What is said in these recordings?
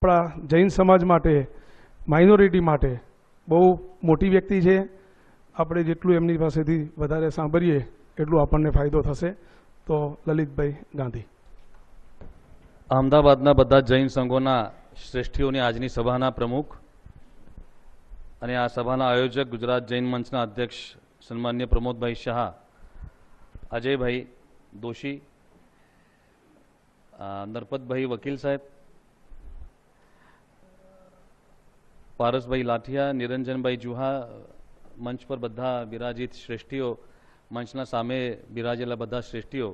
આપણા જૈન સમાજ માટે, માઇનોરિટી માટે બહુ મોટી વ્યક્તિ છે. આપણે જેટલું એમની પાસેથી વધારે સાંભળીએ એટલું આપણને ફાયદો થશે. તો લલિતભાઈ ગાંધી. અમદાવાદના બધા જૈન સંઘોના શ્રેષ્ઠીઓની આજની સભાના પ્રમુખ અને આ સભાના આયોજક ગુજરાત જૈન મંચના અધ્યક્ષ સન્માન્ય પ્રમોદભાઈ શાહ, અજયભાઈ દોશી, નરપતભાઈ વકીલ સાહેબ, પારસભાઈ લાઠિયા, નિરંજનભાઈ જુહા, મંચ પર બધા બિરાજિત શ્રેષ્ઠીઓ, મંચના સામે બિરાજેલા બધા શ્રેષ્ઠીઓ,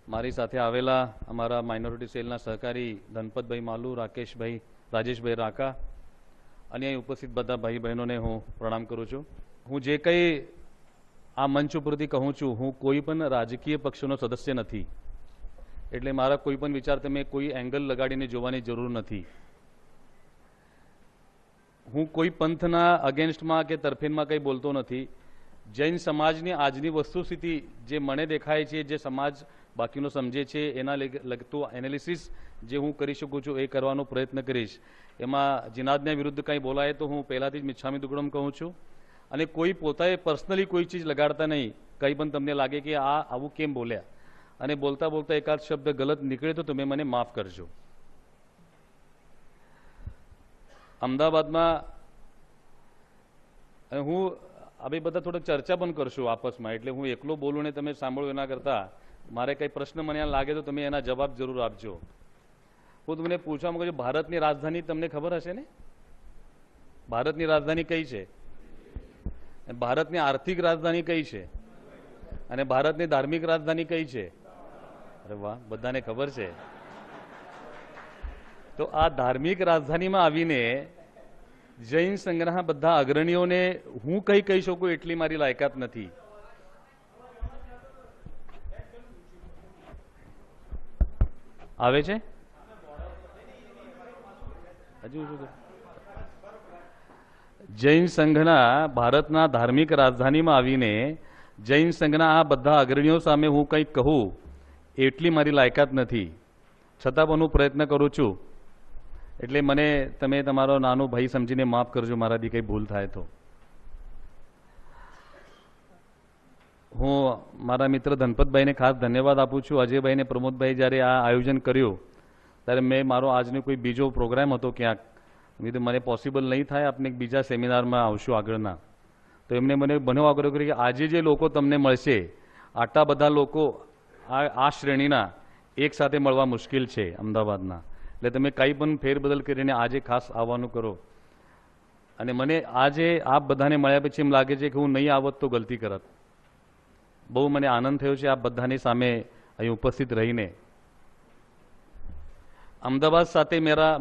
મારી સાથે આવેલા અમારા માઇનોરિટી સેલના સહકારી ધનપતભાઈ માલુ, રાકેશભાઈ, રાજેશભાઈ રાકા અને અહીં ઉપસ્થિત બધા ભાઈ બહેનોને હું પ્રણામ કરું છું. હું જે કંઈ આ મંચ ઉપરથી કહું છું, હું કોઈ પણ રાજકીય પક્ષનો સદસ્ય નથી, એટલે મારા કોઈ પણ વિચાર તમે કોઈ એંગલ લગાડીને જોવાની જરૂર નથી. હું કોઈ પંથના અગેન્સ્ટમાં કે તરફેણમાં કંઈ બોલતો નથી. જૈન સમાજની આજની વસ્તુસ્થિતિ જે મને દેખાય છે, જે સમાજ બાકીનો સમજે છે, એના લગતું એનાલિસિસ જે હું કરી શકું છું એ કરવાનો પ્રયત્ન કરીશ. એમાં જિનાદના વિરુદ્ધ કંઈ બોલાય તો હું પહેલાંથી જ મિચ્છામી દુક્કડમ કહું છું, અને કોઈ પોતાએ પર્સનલી કોઈ ચીજ લગાડતા નહીં. કંઈ પણ તમને લાગે કે આ આવું કેમ બોલ્યા અને બોલતા બોલતા એકાદ શબ્દ ગલત નીકળે તો તમે મને માફ કરજો. અમદાવાદમાં હું આ બધા થોડીક ચર્ચા પણ કરશું આપસમાં, એટલે હું એકલો બોલું ને તમે સાંભળો એના કરતાં મારે કંઈ પ્રશ્ન મને લાગે તો તમે એના જવાબ જરૂર આપજો. હું તમને પૂછવા માંગુ છું, ભારતની રાજધાની તમને ખબર હશે ને? ભારતની રાજધાની કઈ છે? ભારતની આર્થિક રાજધાની કઈ છે? અને ભારતની ધાર્મિક રાજધાની કઈ છે? અરે વાહ, બધાને ખબર છે. તો આ ધાર્મિક રાજધાનીમાં આવીને જૈન સંઘના બધા અગ્રણીઓને હું કંઈ કહી શકું એટલી મારી લાયકાત નથી. આવે છે હજુ જૈન સંઘના ભારતના ધાર્મિક રાજધાનીમાં આવીને જૈન સંઘના આ બધા અગ્રણીઓ સામે હું કંઈક કહું એટલી મારી લાયકાત નથી. છતાં પણ હું પ્રયત્ન કરું છું. એટલે મને તમે તમારો નાનો ભાઈ સમજીને માફ કરજો મારાથી કંઈ ભૂલ થાય તો. હું મારા મિત્ર ધનપતભાઈને ખાસ ધન્યવાદ આપું છું. અજયભાઈને, પ્રમોદભાઈ જ્યારે આ આયોજન કર્યું ત્યારે મેં મારો આજનો કોઈ બીજો પ્રોગ્રામ હતો ક્યાંક, મને પોસિબલ નહીં થાય, આપણે બીજા સેમિનારમાં આવશું આગળના. તો એમને મને બનો આગ્રહ કર્યો કે આજે જે લોકો તમને મળશે, આટલા બધા લોકો આ શ્રેણીના એક સાથે મળવા મુશ્કેલ છે અમદાવાદના, એટલે તમે કંઈ પણ ફેરબદલ કરીને આજે ખાસ આવવાનું કરો. અને મને આજે આપ બધાને મળ્યા પછી એમ લાગે છે કે હું નહીં આવત તો ગલતી કરત. બહુ મને આનંદ થયો છે આપ બધાની સામે અહીં ઉપસ્થિત રહીને. અમદાવાદ સાથે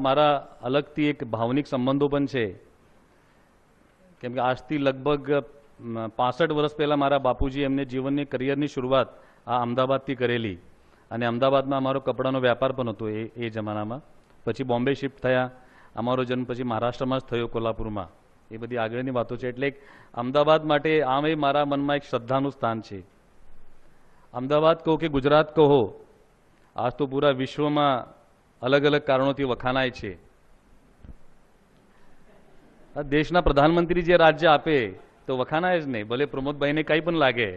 મારા અલગથી એક ભાવનિક સંબંધો પણ છે, કેમ કે આજથી લગભગ 65 વર્ષ પહેલાં મારા બાપુજી એમને જીવનની કરિયરની શરૂઆત આ અમદાવાદથી કરેલી, અને અમદાવાદમાં અમારો કપડાનો વેપાર પણ હતો એ જમાનામાં. પછી બોમ્બે શિફ્ટ થયા. અમારો જન્મ પછી મહારાષ્ટ્રમાં જ થયો, કોલ્હાપુરમાં. એ બધી આગળની વાતો છે. એટલે અમદાવાદ માટે આમ મારા મનમાં એક શ્રદ્ધાનું સ્થાન છે. અમદાવાદ કહો કે ગુજરાત કહો, આજ તો પૂરા વિશ્વમાં અલગ અલગ કારણોથી વખાણાય છે. દેશના પ્રધાનમંત્રી જે રાજ્ય આપે તો વખાણાય જ નહીં, ભલે પ્રમોદભાઈને કંઈ પણ લાગે,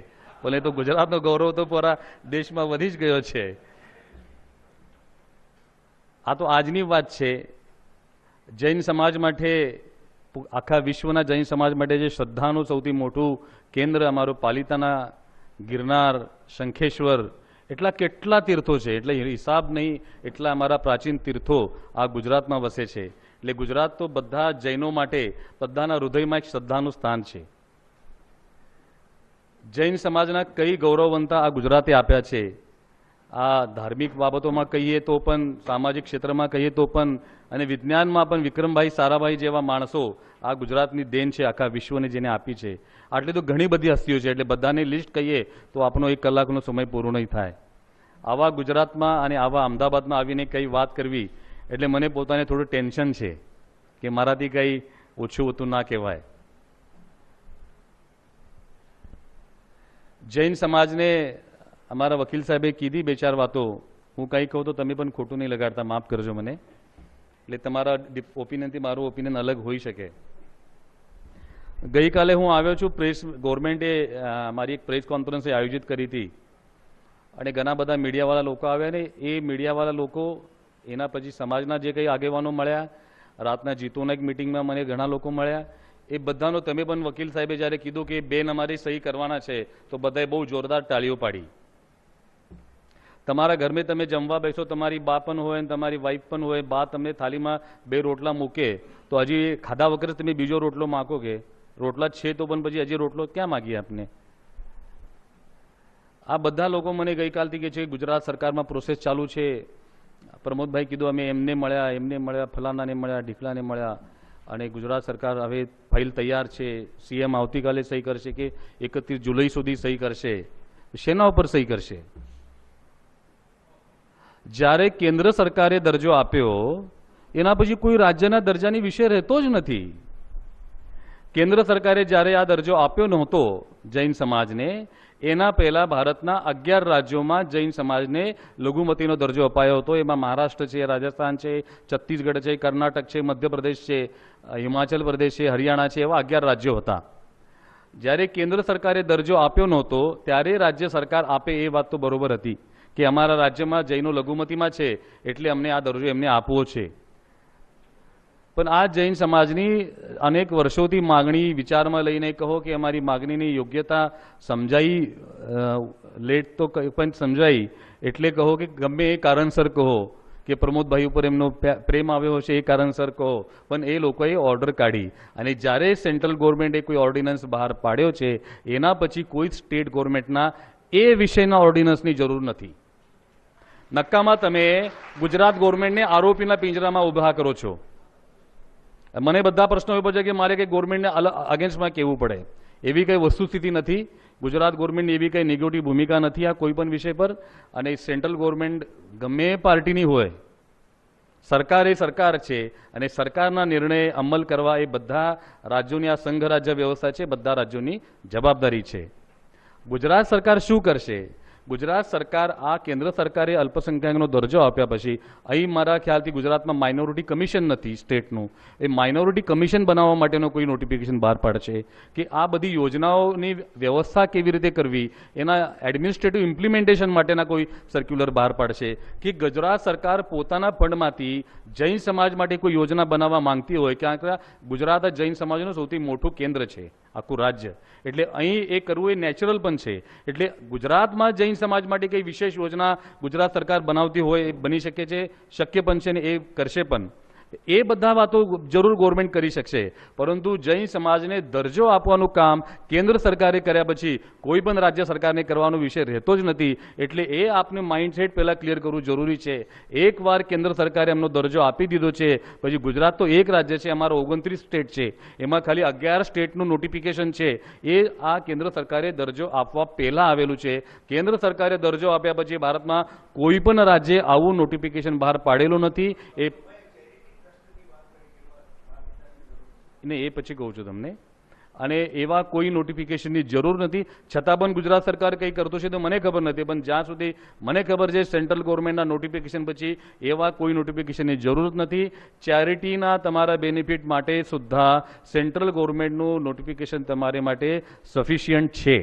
ભલે તો ગુજરાતનો ગૌરવ તો પૂરા દેશમાં વધી જ ગયો છે. આ તો આજની વાત છે. જૈન સમાજ માટે, આખા વિશ્વના જૈન સમાજ માટે જે શ્રદ્ધાનું સૌથી મોટું કેન્દ્ર અમારું પાલિતાના, ગિરનાર, શંખેશ્વર, એટલા કેટલા તીર્થો છે, એટલે હિસાબ નહીં એટલા અમારા પ્રાચીન તીર્થો આ ગુજરાતમાં વસે છે. એટલે ગુજરાત તો બધા જૈનો માટે બધાના હૃદયમાં એક શ્રદ્ધાનું સ્થાન છે. જૈન સમાજના કઈ ગૌરવવંતા આ ગુજરાતે આપ્યા છે. આ ધાર્મિક બાબતોમાં કહીએ તો પણ, સામાજિક ક્ષેત્રમાં કહીએ તો પણ, અને વિજ્ઞાનમાં પણ વિક્રમભાઈ સારાભાઈ જેવા માણસો આ ગુજરાતની દેન છે, આખા વિશ્વને જેને આપી છે. આટલી તો ઘણી બધી હસ્તીઓ છે, એટલે બધાની લિસ્ટ કહીએ તો આપણો 1 કલાકનો સમય પૂરો નહીં થાય. આવા ગુજરાતમાં અને આવા અમદાવાદમાં આવીને કંઈ વાત કરવી એટલે મને પોતાને થોડું ટેન્શન છે કે મારાથી કંઈ ઓછું હોતું ના કહેવાય. જૈન સમાજને અમારા વકીલ સાહેબે કીધી 2-4 વાતો, હું કંઈ કહું તો તમે પણ ખોટું નહીં લગાડતા, માફ કરજો મને. એટલે તમારા ઓપિનિયનથી મારું ઓપિનિયન અલગ હોઈ શકે. ગઈકાલે હું આવ્યો છું, ગવર્મેન્ટે મારી એક પ્રેસ કોન્ફરન્સ આયોજિત કરી હતી અને ઘણા બધા મીડિયાવાળા લોકો આવ્યા ને એ મીડિયાવાળા લોકો એના પછી સમાજના જે કંઈ આગેવાનો મળ્યા, રાતના જીતોના એક મિટિંગમાં મને ઘણા લોકો મળ્યા, એ બધાનો તમે પણ વકીલ સાહેબે જ્યારે કીધું કે બેન અમારે સહી કરવાના છે તો બધાએ બહુ જોરદાર તાળીઓ પાડી. તમારા ઘરમાં તમે જમવા બેસો, તમારી બા પણ હોય અને તમારી વાઈફ પણ હોય, બા તમને થાળીમાં 2 રોટલા મૂકે તો હજી ખાધા વગર તમે બીજો રોટલો માગો કે રોટલા છે તો પણ પછી હજી રોટલો ક્યાં માગીએ આપને? આ બધા લોકો મને ગઈકાલથી કહે છે ગુજરાત સરકારમાં પ્રોસેસ ચાલુ છે. પ્રમોદભાઈ કીધું અમે એમને મળ્યા, ફલાણાને મળ્યા, ઢીકલાને મળ્યા અને ગુજરાત સરકાર હવે ફાઇલ તૈયાર છે, સીએમ આવતીકાલે સહી કરશે કે 31 જુલાઈ સુધી સહી કરશે. શેના ઉપર સહી કરશે? જ્યારે કેન્દ્ર સરકારે દરજ્જો આપ્યો એના પછી કોઈ રાજ્યના દરજ્જાની વિષય રહેતો જ નથી. કેન્દ્ર સરકારે જ્યારે આ દરજ્જો આપ્યો નહોતો જૈન સમાજને, એના પહેલા ભારતના 11 રાજ્યોમાં જૈન સમાજને લઘુમતીનો દરજ્જો અપાયો હતો. એમાં મહારાષ્ટ્ર છે, રાજસ્થાન છે, છત્તીસગઢ છે, કર્ણાટક છે, મધ્યપ્રદેશ છે, હિમાચલ પ્રદેશ છે, હરિયાણા છે, એવા 11 રાજ્યો હતા. જ્યારે કેન્દ્ર સરકારે દરજ્જો આપ્યો નહોતો ત્યારે રાજ્ય સરકાર આપે એ વાત તો બરોબર હતી કે અમારા રાજ્યમાં જૈનો લઘુમતીમાં છે એટલે અમને આ દરજ્જો એમને આપવો છે. પણ આ જૈન સમાજની અનેક વર્ષોથી માગણી વિચારમાં લઈને કહો કે અમારી માગણીની યોગ્યતા સમજાઈ, લેટ તો પણ સમજાઈ, એટલે કહો કે ગમે એ કારણસર કહો કે પ્રમોદભાઈ ઉપર એમનો પ્રેમ આવ્યો હશે એ કારણસર કહો, પણ એ લોકોએ ઓર્ડર કાઢી અને જ્યારે સેન્ટ્રલ ગવર્મેન્ટે કોઈ ઓર્ડિનન્સ બહાર પાડ્યો છે એના પછી કોઈ સ્ટેટ ગવર્મેન્ટના એ વિષયના ઓર્ડિનન્સની જરૂર નથી. નક્કામાં તમે ગુજરાત ગવર્મેન્ટને આરોપીના પિંજરામાં ઊભા કરો છો. મને બધા પ્રશ્નો એ પૂછે કે મારે કંઈ ગવર્મેન્ટને અગેન્સ્ટમાં કહેવું પડે, એવી કંઈ વસ્તુસ્થિતિ નથી. ગુજરાત ગવર્મેન્ટની એવી કંઈ નેગેટિવ ભૂમિકા નથી આ કોઈ પણ વિષય પર. અને સેન્ટ્રલ ગવર્મેન્ટ ગમે પાર્ટીની હોય, સરકાર એ સરકાર છે અને સરકારના નિર્ણય અમલ કરવા એ બધા રાજ્યોની, આ સંઘ રાજ્ય વ્યવસ્થા છે, બધા રાજ્યોની જવાબદારી છે. ગુજરાત સરકાર શું કરશે? ગુજરાત સરકાર આ કેન્દ્ર સરકારે અલ્પસંખ્યાકનો દરજ્જો આપ્યા પછી અહીં મારા ખ્યાલથી ગુજરાતમાં માઇનોરિટી કમિશન નથી સ્ટેટનું, એ માઇનોરિટી કમિશન બનાવવા માટેનો કોઈ નોટિફિકેશન બહાર પાડશે કે આ બધી યોજનાઓની વ્યવસ્થા કેવી રીતે કરવી, એના એડમિનિસ્ટ્રેટિવ ઇમ્પ્લિમેન્ટેશન માટેના કોઈ સર્ક્યુલર બહાર પાડશે કે ગુજરાત સરકાર પોતાના ફંડમાંથી જૈન સમાજ માટે કોઈ યોજના બનાવવા માંગતી હોય. ક્યાંક ગુજરાત જૈન સમાજનું સૌથી મોટું કેન્દ્ર છે આખું રાજ્ય, એટલે અહીં એ કરવું એ નેચરલ પણ છે. એટલે ગુજરાતમાં જૈન સમાજ માટે કઈ વિશેષ યોજના ગુજરાત સરકાર બનાવતી હોય એ બની શકે છે, શક્ય પણ છે ને એ કરશે પણ. એ બધા વાતો જરૂર ગવર્મેન્ટ કરી શકશે, પરંતુ જૈન સમાજને દરજ્જો આપવાનું કામ કેન્દ્ર સરકારે કર્યા પછી કોઈ પણ રાજ્ય સરકારને કરવાનો વિષય રહેતો જ નથી. એટલે એ આપને માઇન્ડસેટ પહેલા ક્લિયર કરવું જરૂરી છે. એકવાર કેન્દ્ર સરકારે એમનો દરજ્જો આપી દીધો છે પછી ગુજરાત તો એક રાજ્ય છે, અમારો 29 સ્ટેટ છે, એમાં ખાલી 11 સ્ટેટનું નોટિફિકેશન છે. એ આ કેન્દ્ર સરકારે દરજ્જો આપવા પહેલા આવેલું છે. કેન્દ્ર સરકારે દરજ્જો આપ્યા પછી ભારતમાં કોઈ પણ રાજ્યે આવું નોટિફિકેશન બહાર પાડેલું નથી. એ પછી કહું છું તમને. અને એવા કોઈ નોટિફિકેશનની જરૂર નથી. છતાં પણ ગુજરાત સરકાર કંઈ કરતો છે તો મને ખબર નથી, પણ જ્યાં સુધી મને ખબર છે સેન્ટ્રલ ગવર્મેન્ટના નોટિફિકેશન પછી એવા કોઈ નોટિફિકેશનની જરૂર નથી. ચેરિટીના તમારા બેનિફિટ માટે સુદ્ધા સેન્ટ્રલ ગવર્મેન્ટનું નોટિફિકેશન તમારે માટે સફિશિયન્ટ છે.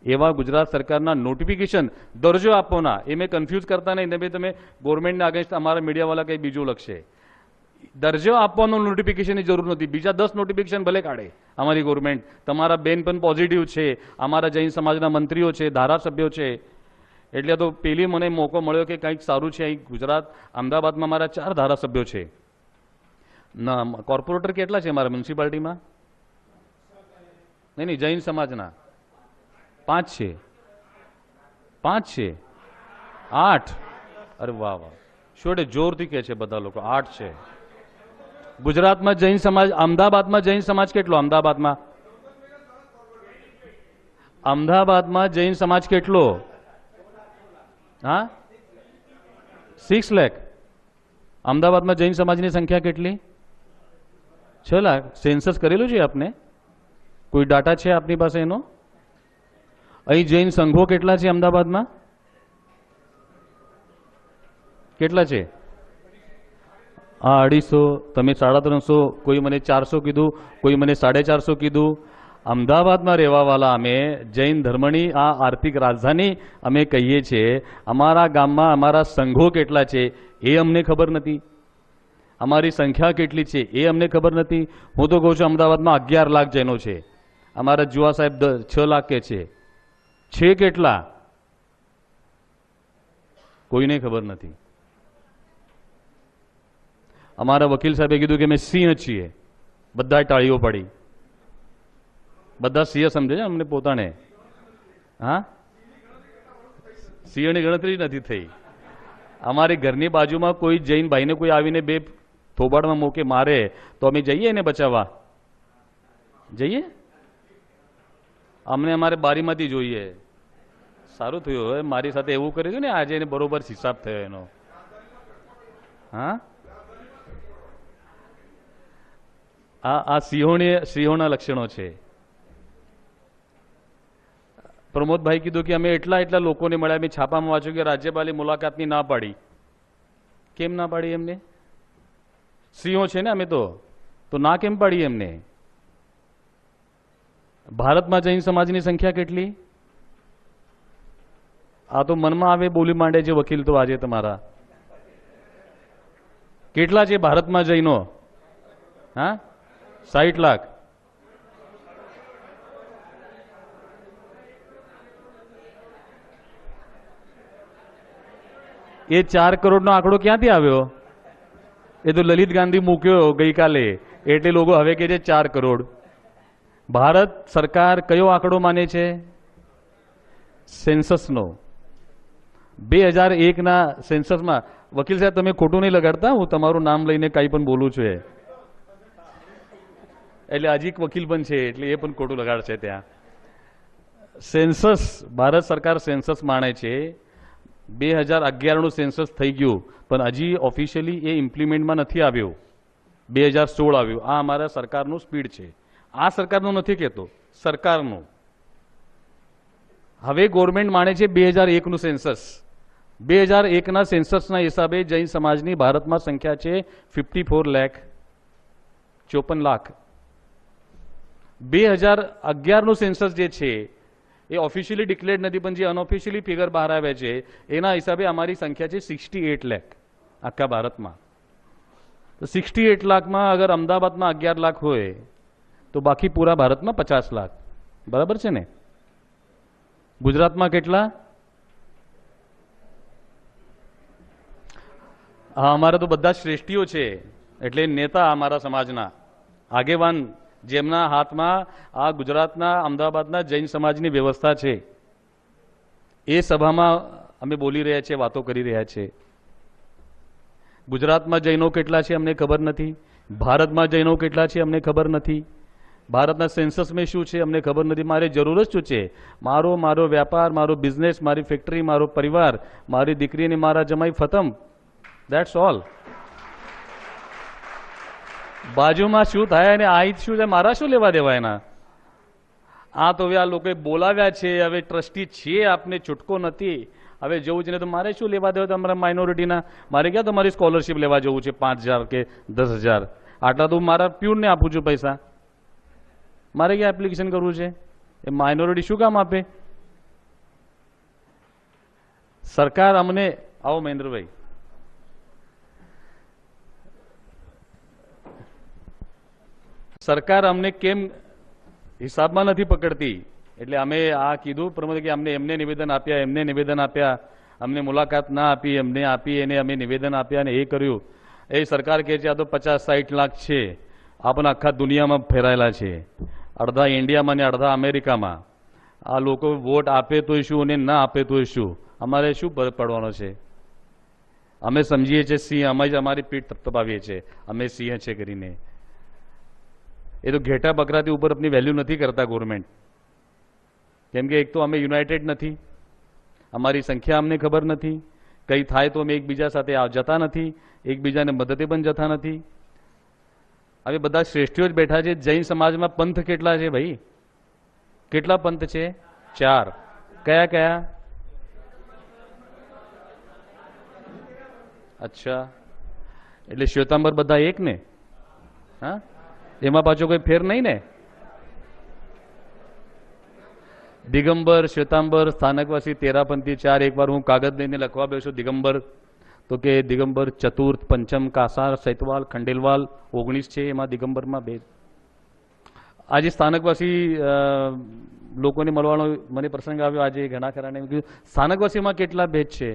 એવા ગુજરાત સરકારના નોટિફિકેશન દરજ્જો આપવાના એ મેં કન્ફ્યુઝ કરતા નહીં. તમે ગવર્મેન્ટના અગેન્સ્ટ અમારા મીડિયાવાળા કંઈ બીજું લખશે. દરજ્જો આપવાનો નોટિફિકેશનની જરૂર નથી. બીજા 10 નોટિફિકેશન ભલે કાઢે અમારી ગવર્મેન્ટ. તમારા બેન પણ પોઝિટિવ છે, અમારા જૈન સમાજના મંત્રીઓ છે, ધારાસભ્યો છે, એટલે તો પેલી મને મોકો મળ્યો કે કંઈક સારું છે. અહીં ગુજરાત અમદાવાદમાં મારા 4 ધારાસભ્યો છે. ના, કોર્પોરેટર કેટલા છે મારા મ્યુનિસિપાલિટીમાં? નહીં, જૈન સમાજના 5 છે. 5 છે? 8? અરે વાહ વાહ, શોડે જોરથી કહે છે બધા લોકો 8 છે. ગુજરાતમાં જૈન સમાજ, અમદાવાદમાં જૈન સમાજ કેટલો? અમદાવાદમાં જૈન સમાજ કેટલો? હા, 6 લાખ. અમદાવાદમાં જૈન સમાજની સંખ્યા કેટલી? 6 લાખ. સેન્સસ કરેલું છે આપને? કોઈ ડાટા છે આપની પાસે એનો? અહીં જૈન સંઘો કેટલા છે અમદાવાદમાં? કેટલા છે? આ 250, તમે 350, કોઈ મને 400 કીધું, કોઈ મને 450 કીધું. અમદાવાદમાં રહેવાવાળા અમે જૈન ધર્મની આ આર્થિક રાજધાની અમે કહીએ છીએ. અમારા ગામમાં અમારા સંઘો કેટલા છે એ અમને ખબર નથી. અમારી સંખ્યા કેટલી છે એ અમને ખબર નથી. હું તો કહું છું અમદાવાદમાં 11 લાખ જૈનો છે. અમારા જુવા સાહેબ 6 લાખ કે છે કેટલા કોઈને ખબર નથી. અમારા વકીલ સાહેબે કીધું કે અમે સિંહ છીએ. બધા ટાળીઓ પડી. બધા સિંહ સમજે છે અમને પોતાને. હા, સિંહની ગણતરી નથી થઈ. અમારી ઘરની બાજુમાં કોઈ જૈન ભાઈને કોઈ આવીને 2 થોબાડમાં મૂકે મારે તો અમે જઈએ એને બચાવવા? જઈએ? અમને અમારે બારીમાંથી જોઈએ. સારું થયું હવે મારી સાથે એવું કર્યું ને આજે એને બરોબર હિસાબ થયો એનો. હા, આ સિંહોના લક્ષણો છે. પ્રમોદભાઈ કીધું કે અમે એટલા લોકોને મળ્યા. મેં છાપામાં વાંચ્યું કે રાજ્યપાલે મુલાકાતની ના પાડી. કેમ ના પાડી એમને? સિંહો છે ને અમે તો ના કેમ પાડી એમને? ભારતમાં જૈન સમાજની સંખ્યા કેટલી? આ તો મનમાં આવે બોલી માંડે છે વકીલ તો આજે તમારા. કેટલા છે ભારતમાં જૈનો? હા, 60 લાખ. એ 4 કરોડનો આંકડો ક્યાંથી આવ્યો? એ તો લલિત ગાંધી મૂક્યો ગઈકાલે એટલે લોકો હવે કહે છે 4 કરોડ. ભારત સરકાર કયો આંકડો માને છે? સેન્સસનો. 2001ના સેન્સસમાં વકીલ સાહેબ તમે ખોટું નહીં લગાડતા, હું તમારું નામ લઈને કંઈ પણ બોલું છું એટલે હજી એક વકીલ પણ છે એટલે એ પણ ખોટું લગાડશે ત્યાં. સેન્સસ ભારત સરકાર સેન્સસ માણે છે. 2011નું સેન્સસ થઈ ગયું પણ હજી ઓફિશિયલી એ ઇમ્પ્લિમેન્ટમાં નથી આવ્યું. 2016 આવ્યું. આ અમારા સરકારનું સ્પીડ છે. આ સરકારનું નથી કહેતો, સરકારનું. હવે ગવર્મેન્ટ માને છે 2001નું સેન્સસ. 2001ના સેન્સસના હિસાબે જૈન સમાજની ભારતમાં સંખ્યા છે 54 લાખ 54 લાખ. 2011નું સેન્સસ જે છે એ ઓફિશિયલી ડિક્લેર્ડ નથી પણ જે અનઓફિશિયલી ફિગર બહાર આવે છે એના હિસાબે અમારી સંખ્યા છે 68 લાખ આખા ભારતમાં. તો 68 લાખમાં અગર અમદાવાદમાં 11 લાખ હોય તો બાકી પૂરા ભારતમાં 50 લાખ. બરાબર છે ને? ગુજરાતમાં કેટલા? હા, અમારા તો બધા શ્રેષ્ઠીઓ છે એટલે નેતા અમારા સમાજના આગેવાન જેમના હાથમાં આ ગુજરાતના અમદાવાદના જૈન સમાજની વ્યવસ્થા છે. એ સભામાં અમે બોલી રહ્યા છીએ, વાતો કરી રહ્યા છીએ. ગુજરાતમાં જૈનો કેટલા છે અમને ખબર નથી. ભારતમાં જૈનો કેટલા છે અમને ખબર નથી. ભારતના સેન્સસમાં શું છે અમને ખબર નથી. મારે જરૂર જ શું છે? મારો વ્યાપાર, મારો બિઝનેસ, મારી ફેક્ટરી, મારો પરિવાર, મારી દીકરી અને મારા જમાઈ ખતમ. That's all. બાજુમાં શું થાય અને આ શું છે મારા શું લેવા દેવા એના? આ તો હવે આ લોકોએ બોલાવ્યા છે. હવે ટ્રસ્ટી છીએ, આપને છૂટકો નથી. હવે જવું છે ને તો મારે શું લેવા દેવા તમારા માઇનોરિટીના? મારે ક્યાં તમારી સ્કોલરશીપ લેવા જવું છે 5,000 કે 10,000? આટલા તો મારા પ્યુનને આપું છું પૈસા. મારે ક્યાં એપ્લિકેશન કરવું છે? એ માઇનોરિટી શું કામ આપે? સરકાર અમને આવો મહેન્દ્રભાઈ, સરકાર અમને કેમ હિસાબમાં નથી પકડતી? એટલે અમે આ કીધું પ્રમોદ કે અમને એમને નિવેદન આપ્યા, એમને નિવેદન આપ્યા, અમને મુલાકાત ના આપી, એમને આપી, એને અમે નિવેદન આપ્યા અને એ કર્યું. એ સરકાર કહે છે આ તો 50-60 લાખ છે. આપણે આખા દુનિયામાં ફેરાયેલા છે, અડધા ઇન્ડિયામાં ને અડધા અમેરિકામાં. આ લોકો વોટ આપે તો શું અને ના આપે તો શું? અમારે શું ફરક પડવાનો છે? અમે સમજીએ છીએ સિંહ, અમે જ અમારી પીઠ થપથપાવીએ છીએ અમે સિંહ છે કરીને. એ તો ઘેટા બકરાથી ઉપર આપની વેલ્યુ નથી કરતા ગવર્મેન્ટ. કેમ કે એક તો અમે યુનાઇટેડ નથી, અમારી સંખ્યા અમને ખબર નથી. કંઈ થાય તો અમે એકબીજા સાથે જતા નથી, એકબીજાને મદદે પણ જતા નથી. હવે બધા શ્રેષ્ઠીઓ જ બેઠા છે. જૈન સમાજમાં પંથ કેટલા છે ભાઈ? કેટલા પંથ છે? 4. કયા કયા? અચ્છા, એટલે શ્વેતાંબર બધા એક ને? હા, એમાં પાછો કોઈ ફેર નહીં ને? દિગંબર, શ્વેતાંબર, સ્થાનકવાસી, તેરાપંથી, ચાર. એકવાર હું કાગળ લઈને લખવા બેસું દિગંબર, તો કે દિગંબર ચતુર્થ, પંચમ, કાસાર, સૈતવાલ, ખંડેલવાલ 19 છે, એમાં દિગંબરમાં 2. આજે સ્થાનકવાસી લોકોને મળવાનો મને પ્રસંગ આવ્યો આજે ઘણા ખરાને કીધું સ્થાનકવાસીમાં કેટલા ભેદ છે?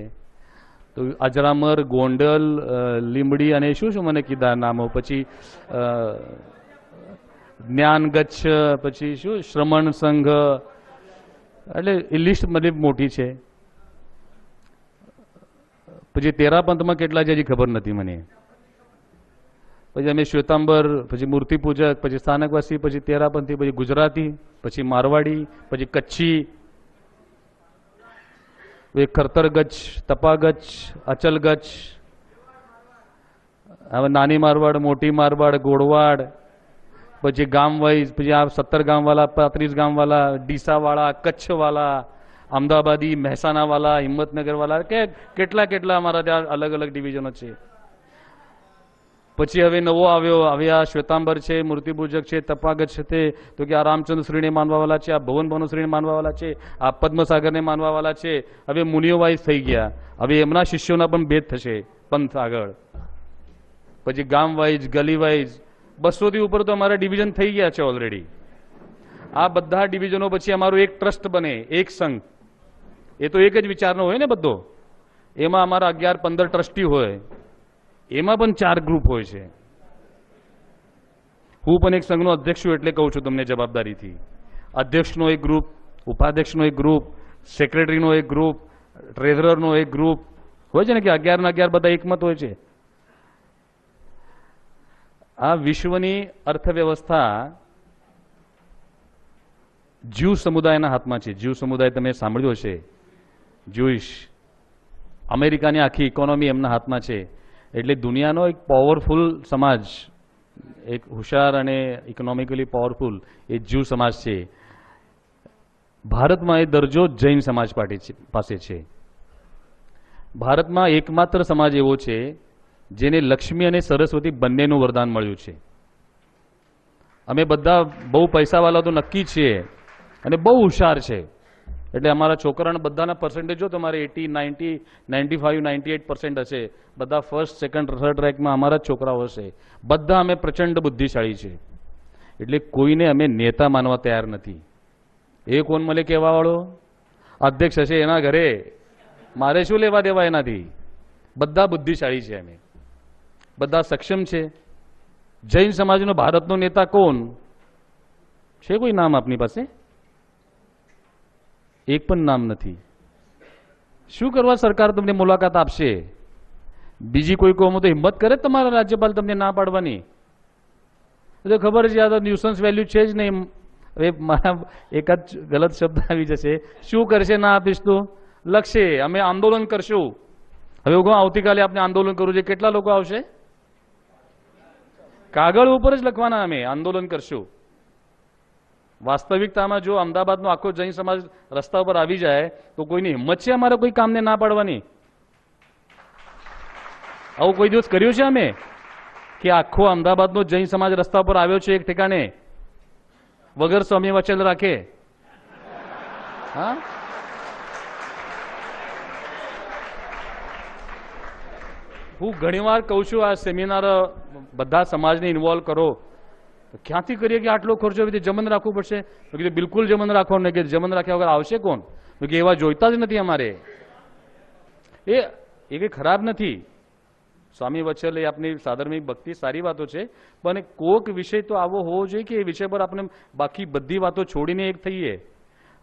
તો અજરામર, ગોંડલ, લીંબડી અને શું શું મને કીધા નામો, પછી જ્ઞાનગચ્છ, પછી શું શ્રમણ સંઘ, એટલે એ લિસ્ટ મતલબ મોટી છે. પછી તેરાપંથમાં કેટલા છે હજી ખબર નથી મને. પછી અમે શ્વેતાંબર, પછી મૂર્તિ પૂજક, પછી સ્થાનકવાસી, પછી તેરાપંથી, પછી ગુજરાતી, પછી મારવાડી, પછી કચ્છી, ખરતરગચ્છ, તપાગચ્છ, અચલગચ્છ, હવે નાની મારવાડ, મોટી મારવાડ, ગોળવાડ, પછી ગામ વાઇઝ, પછી આ 17 ગામવાળા, 35 ગામવાળા, ડીસાવાળા, કચ્છવાળા, અમદાવાદી, મહેસાણાવાળા, હિંમતનગરવાળા, કે કેટલા કેટલા અમારા ત્યાં અલગ અલગ ડિવિઝનો છે. પછી હવે નવો આવ્યો, હવે આ શ્વેતાંબર છે, મૂર્તિપૂજક છે, તપાગત છે, તે તો કે આ રામચંદ્ર શ્રીને માનવાવાળા છે, આ ભવન ભાનુશ્રીને માનવાવાળા છે, આ પદ્મસાગરને માનવાવાળા છે. હવે મુનિઓ વાઇઝ થઈ ગયા, હવે એમના શિષ્યોના પણ ભેદ થશે પંથ આગળ. પછી ગામ વાઇઝ, ગલી વાઇઝ 200 થી ઉપર તો અમારા ડિવિઝન થઈ ગયા છે ઓલરેડી. આ બધા ડિવિઝનો પછી અમારું એક ટ્રસ્ટ બને, એક સંઘ. એ તો એક જ વિચારનો હોય ને બધો. એમાં અમારા 11-15 ટ્રસ્ટી હોય, એમાં પણ 4 ગ્રુપ હોય છે. હું પણ એક સંઘનો અધ્યક્ષ છું એટલે કહું છું તમને જવાબદારીથી. અધ્યક્ષનો એક ગ્રુપ, ઉપાધ્યક્ષનો એક ગ્રુપ, સેક્રેટરીનો એક ગ્રુપ, ટ્રેઝરરનો એક ગ્રુપ હોય છે ને, કે 11 ના 11 બધા એકમત હોય છે. આ વિશ્વની અર્થવ્યવસ્થા જ્યુ સમુદાયના હાથમાં છે. જ્યુ સમુદાય તમે સાંભળ્યો છે, જ્યુઇશ. અમેરિકાની આખી ઇકોનોમી એમના હાથમાં છે. એટલે દુનિયાનો એક પાવરફુલ સમાજ, એક હુશાર અને ઇકોનોમિકલી પાવરફુલ એ જ્યુ સમાજ છે. ભારતમાં એ દરજ્જો જૈન સમાજ પાસે છે. ભારતમાં એકમાત્ર સમાજ એવો છે જેને લક્ષ્મી અને સરસ્વતી બંનેનું વરદાન મળ્યું છે. અમે બધા બહુ પૈસાવાળા તો નક્કી છીએ અને બહુ હુશાર છે. એટલે અમારા છોકરાના બધાના પર્સન્ટેજ જો તમારે 80, 90, 95, 98% હશે. બધા ફર્સ્ટ, સેકન્ડ, થર્ડ રેન્કમાં અમારા જ છોકરાઓ હશે. બધા અમે પ્રચંડ બુદ્ધિશાળી છે. એટલે કોઈને અમે નેતા માનવા તૈયાર નથી. એ કોણ મળે કહેવા વાળો? અધ્યક્ષ હશે એના ઘરે, મારે શું લેવા દેવા એનાથી? બધા બુદ્ધિશાળી છે, અમે બધા સક્ષમ છે. જૈન સમાજનો ભારતનો નેતા કોણ છે? કોઈ નામ આપની પાસે? એક પણ નામ નથી. શું કરવા સરકાર તમને મુલાકાત આપશે? બીજી કોઈ કોમો તો હિંમત કરે તમારા રાજ્યપાલ તમને ના પાડવાની? તો ખબર છે આ તો ન્યુસન્સ વેલ્યુ છે જ નહીં. હવે મારા એકાદ ગલત શબ્દ આવી જશે. શું કરશે ના આપીશ તો? લખશે અમે આંદોલન કરશું. હવે હું આવતીકાલે આપણે આંદોલન કરવું છે, કેટલા લોકો આવશે? કાગળ ઉપર જ લખવાના અમે આંદોલન કરશું. વાસ્તવિકતામાં જો અમદાવાદનો આખો જૈન સમાજ રસ્તા પર આવી જાય તો કોઈની હિંમત છે અમારે કોઈ કામને ના પાડવાની? આવું કોઈ દિવસ કર્યું છે અમે કે આખો અમદાવાદનો જૈન સમાજ રસ્તા પર આવ્યો છે એક ઠેકાણે વગર સ્વામી વચન રાખે? હા, હું ઘણીવાર કહું છું આ સેમિનાર બધા સમાજને ઇન્વોલ્વ કરો. ક્યાંથી કરીએ કે આટલો ખર્ચો જમન રાખવું પડશે? મેં કીધું બિલકુલ જમન રાખો ને, કે જમન રાખ્યા વગર આવશે કોણ? મેં કે એવા જોઈતા જ નથી અમારે. એ કંઈ ખરાબ નથી. સ્વામી વત્સલ એ આપની સાધર્મિક ભક્તિ સારી વાતો છે, પણ કોક વિષય તો આવો હોવો જોઈએ કે એ વિષય પર આપણે બાકી બધી વાતો છોડીને એક થઈએ.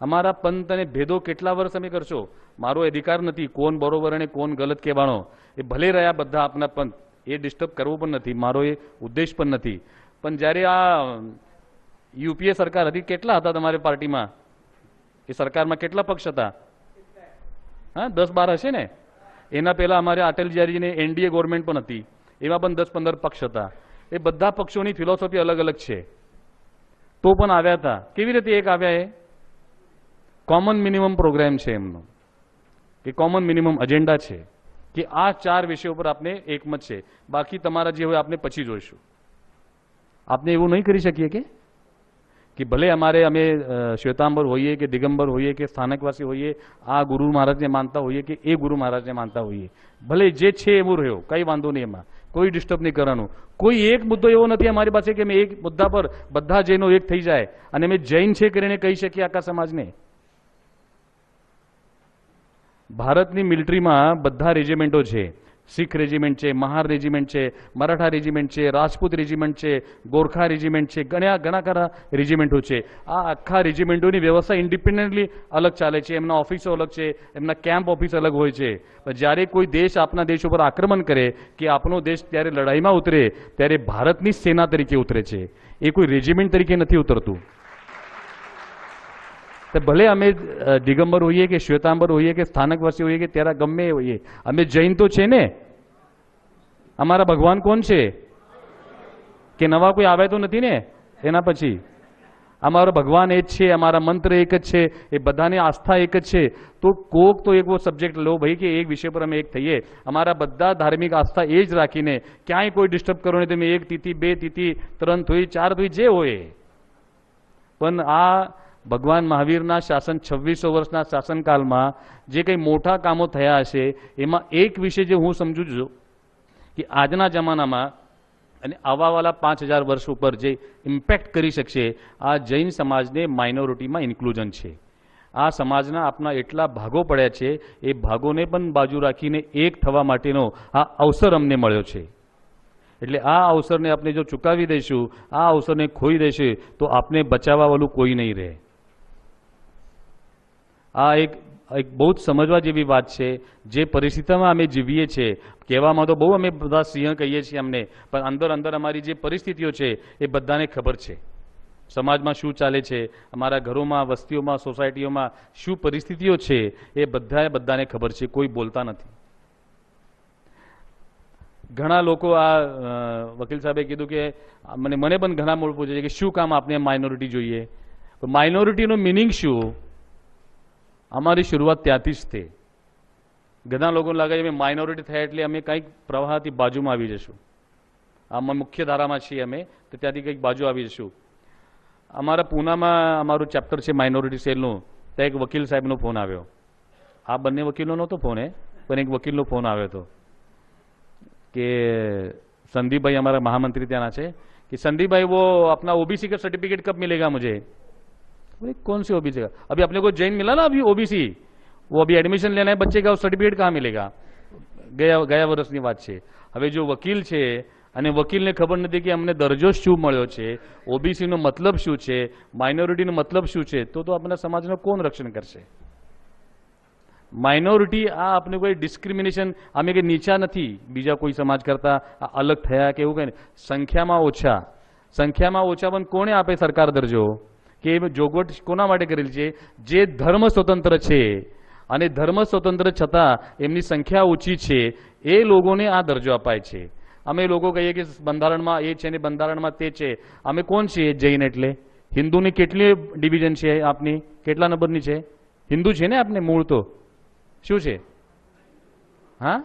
અમારા પંથ અને ભેદો કેટલા વર્ષ અમે કરશો? મારો અધિકાર નથી કોણ બરોબર અને કોણ ગલત કહેવાનો. એ ભલે રહ્યા બધા આપના પંથ, એ ડિસ્ટર્બ કરવું પણ નથી, મારો એ ઉદ્દેશ પણ નથી. પણ જ્યારે આ યુપીએ સરકાર હતી, કેટલા હતા તમારી પાર્ટીમાં? એ સરકારમાં કેટલા પક્ષ હતા? હા, 10-12 હશે ને. એના પહેલા અમારે અટલ બિહારીજીને એનડીએ ગવર્મેન્ટ પણ હતી, એમાં પણ 10-15 પક્ષ હતા. એ બધા પક્ષોની ફિલોસોફી અલગ અલગ છે, તો પણ આવ્યા હતા. કેવી રીતે એક આવ્યા? એ કોમન મિનિમમ પ્રોગ્રામ છે એમનો, કે કોમન મિનિમમ એજન્ડા છે. કે આ 4 વિષયો પર આપણે એકમત છે, બાકી તમારા જે હોય આપણે પછી જોઈશું. આપણે એવું નહીં કરી શકીએ કે ભલે અમે શ્વેતાંબર હોઈએ કે દિગંબર હોઈએ કે સ્થાનકવાસી હોઈએ, આ ગુરુ મહારાજને માનતા હોઈએ કે એ ગુરુ મહારાજને માનતા હોઈએ, ભલે જે છે એવું રહ્યો, કંઈ વાંધો નહીં, એમાં કોઈ ડિસ્ટર્બ નહીં કરવાનું. કોઈ એક મુદ્દો એવો નથી અમારી પાસે કે અમે એક મુદ્દા પર બધા જૈનો એક થઈ જાય અને અમે જૈન છે કરીને કહી શકીએ આખા સમાજને. ભારતની મિલિટરીમાં બધા રેજિમેન્ટો છે. શીખ રેજિમેન્ટ છે, મહાર રેજિમેન્ટ છે, મરાઠા રેજિમેન્ટ છે, રાજપૂત રેજિમેન્ટ છે, ગોરખા રેજિમેન્ટ છે, ઘણા ખરા રેજિમેન્ટો છે. આ આખા રેજિમેન્ટોની વ્યવસ્થા ઇન્ડિપેન્ડન્ટલી અલગ ચાલે છે. એમના ઓફિસો અલગ છે, એમના કેમ્પ ઓફિસ અલગ હોય છે. જ્યારે કોઈ દેશ આપના દેશ ઉપર આક્રમણ કરે કે આપણો દેશ ત્યારે લડાઈમાં ઉતરે ત્યારે ભારતની સેના તરીકે ઉતરે છે, એ કોઈ રેજિમેન્ટ તરીકે નથી ઉતરતું. ભલે અમે દિગંબર હોઈએ કે શ્વેતાંબર હોઈએ કે સ્થાનકવાસી હોઈએ કે ત્યારે ગમે હોઈએ, અમે જૈન તો છે ને. અમારા ભગવાન કોણ છે? કે નવા કોઈ આવે તો નથી ને એના પછી? અમારો ભગવાન એ જ છે, અમારા મંત્ર એક જ છે, એ બધાની આસ્થા એક જ છે. તો કોક તો એક સબ્જેક્ટ લો ભાઈ કે એક વિષય પર અમે એક થઈએ. અમારા બધા ધાર્મિક આસ્થા એ જ રાખીને ક્યાંય કોઈ ડિસ્ટર્બ કરો નહીં. તમે 1 તિથિ 2 તિથિ 3 થોઈ 4 થોઈ જે હોય. પણ આ ભગવાન મહાવીરના શાસન 2600 વર્ષના શાસનકાળમાં જે કંઈ મોટા કામો થયા હશે એમાં એક વિષય જે હું સમજુ છું કે આજના જમાનામાં અને આવવાવાળા 5000 વર્ષ ઉપર જે ઇમ્પેક્ટ કરી શકશે આ જૈન સમાજને માઇનોરિટીમાં ઇન્ક્લુઝન છે. આ સમાજના આપણા એટલા ભાગો પડ્યા છે, એ ભાગોને પણ બાજુ રાખીને એક થવા માટેનો આ અવસર અમને મળ્યો છે. એટલે આ અવસરને આપણે જો ચૂકાવી દઈશું, આ અવસરને ખોઈ દઈશું તો આપને બચાવવાવાળું કોઈ નહીં રહે. આ એક બહુ જ સમજવા જેવી વાત છે. જે પરિસ્થિતિમાં અમે જીવીએ છીએ, કહેવામાં તો બહુ અમે બધા સિંહ કહીએ છીએ અમને, પણ અંદર અમારી જે પરિસ્થિતિઓ છે એ બધાને ખબર છે. સમાજમાં શું ચાલે છે, અમારા ઘરોમાં, વસ્તીઓમાં, સોસાયટીઓમાં શું પરિસ્થિતિઓ છે એ બધાને ખબર છે. કોઈ બોલતા નથી. ઘણા લોકો આ વકીલ સાહેબે કીધું કે મને પણ ઘણા મૂળ પૂછે છે કે શું કામ આપણે માઇનોરિટી જોઈએ. માઇનોરિટીનો મિનિંગ શું? અમારી શરૂઆત ત્યાંથી જ થઈ. ઘણા લોકોને લાગે છે કે માઇનોરિટી થયા એટલે અમે કંઈક પ્રવાહથી બાજુમાં આવી જશું. આમાં મુખ્ય ધારામાં છીએ અમે, તો ત્યાંથી કંઈક બાજુ આવી જશું. અમારા પૂનામાં અમારું ચેપ્ટર છે માઇનોરિટી સેલનું. ત્યાં એક વકીલ સાહેબનો ફોન આવ્યો. આ બંને વકીલો નહોતો ફોન, પણ એક વકીલનો ફોન આવ્યો હતો कि संदीप भाई हमारा महामंत्री त्याना है कि संदीप भाई वो अपना ओबीसी का सर्टिफिकेट कब मिलेगा मुझे? बोले कौन सी ओबीसी का? अभी अपने को जैन मिला ना, अभी ओबीसी, वो अभी एडमिशन लेना है बच्चे का, सर्टिफिकेट कहाँ मिलेगा? ગયા વર્ષની વાત છે. હવે જો વકીલ છે અને વકીલને ખબર નથી કે અમને દરજ્જો શું મળ્યો છે, ઓબીસીનો મતલબ શું છે, માઇનોરિટીનો મતલબ શું છે, તો આપણા સમાજનો કોણ રક્ષણ કરશે? માઇનોરિટી આ આપણે કોઈ ડિસ્ક્રિમિનેશન, અમે કે નીચા નથી બીજા કોઈ સમાજ કરતા અલગ થયા કે એવું કંઈ. સંખ્યામાં ઓછા પણ કોણે આપે સરકાર દરજ્જો? કે જોગવટ કોના માટે કરેલી છે? જે ધર્મ સ્વતંત્ર છે અને ધર્મ સ્વતંત્ર છતાં એમની સંખ્યા ઓછી છે એ લોકોને આ દરજ્જો અપાય છે. અમે લોકો કહીએ કે બંધારણમાં એ છે ને બંધારણમાં તે છે. અમે કોણ છીએ? જૈન એટલે હિન્દુની કેટલી ડિવિઝન છે આપની? કેટલા નંબરની છે? હિન્દુ છે ને આપને મૂળ તો શું છે? હા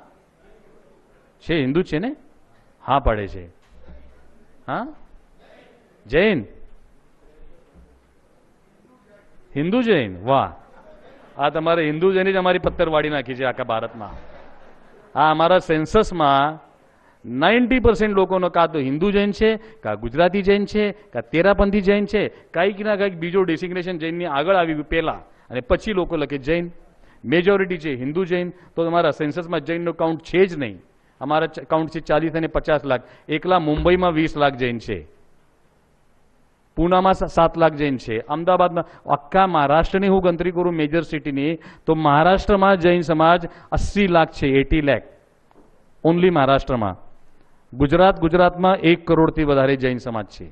છે, હિન્દુ છે ને? હા પાડે છે. હા જૈન, હિન્દુ જૈન, વાહ! આ તમારે હિન્દુ જૈન જ અમારી પથ્થર વાળી નાખી છે આખા ભારતમાં. આ અમારા સેન્સસમાં 90% લોકોનો કાં તો હિન્દુ જૈન છે, કાં ગુજરાતી જૈન છે, કાં તેરાપંથી જૈન છે, કંઈક ના કંઈક બીજો ડેસિગ્નેશન જૈનની આગળ આવી ગયું પહેલા, અને પછી લોકો લખે જૈન. મેજોરિટી છે હિન્દુ જૈન. તો તમારા સેન્સસમાં જૈનનો કાઉન્ટ છે જ નહીં. અમારા કાઉન્ટ છે 40 અને 50 લાખ. એકલા મુંબઈમાં 20 લાખ જૈન છે, પૂનામાં 7 લાખ જૈન છે, અમદાવાદમાં, આખા મહારાષ્ટ્રની હું ગણતરી કરું મેજર સિટીની તો મહારાષ્ટ્રમાં જૈન સમાજ 80 લાખ છે, 80 લાખ ઓનલી મહારાષ્ટ્રમાં. ગુજરાતમાં 1 કરોડથી વધારે જૈન સમાજ છે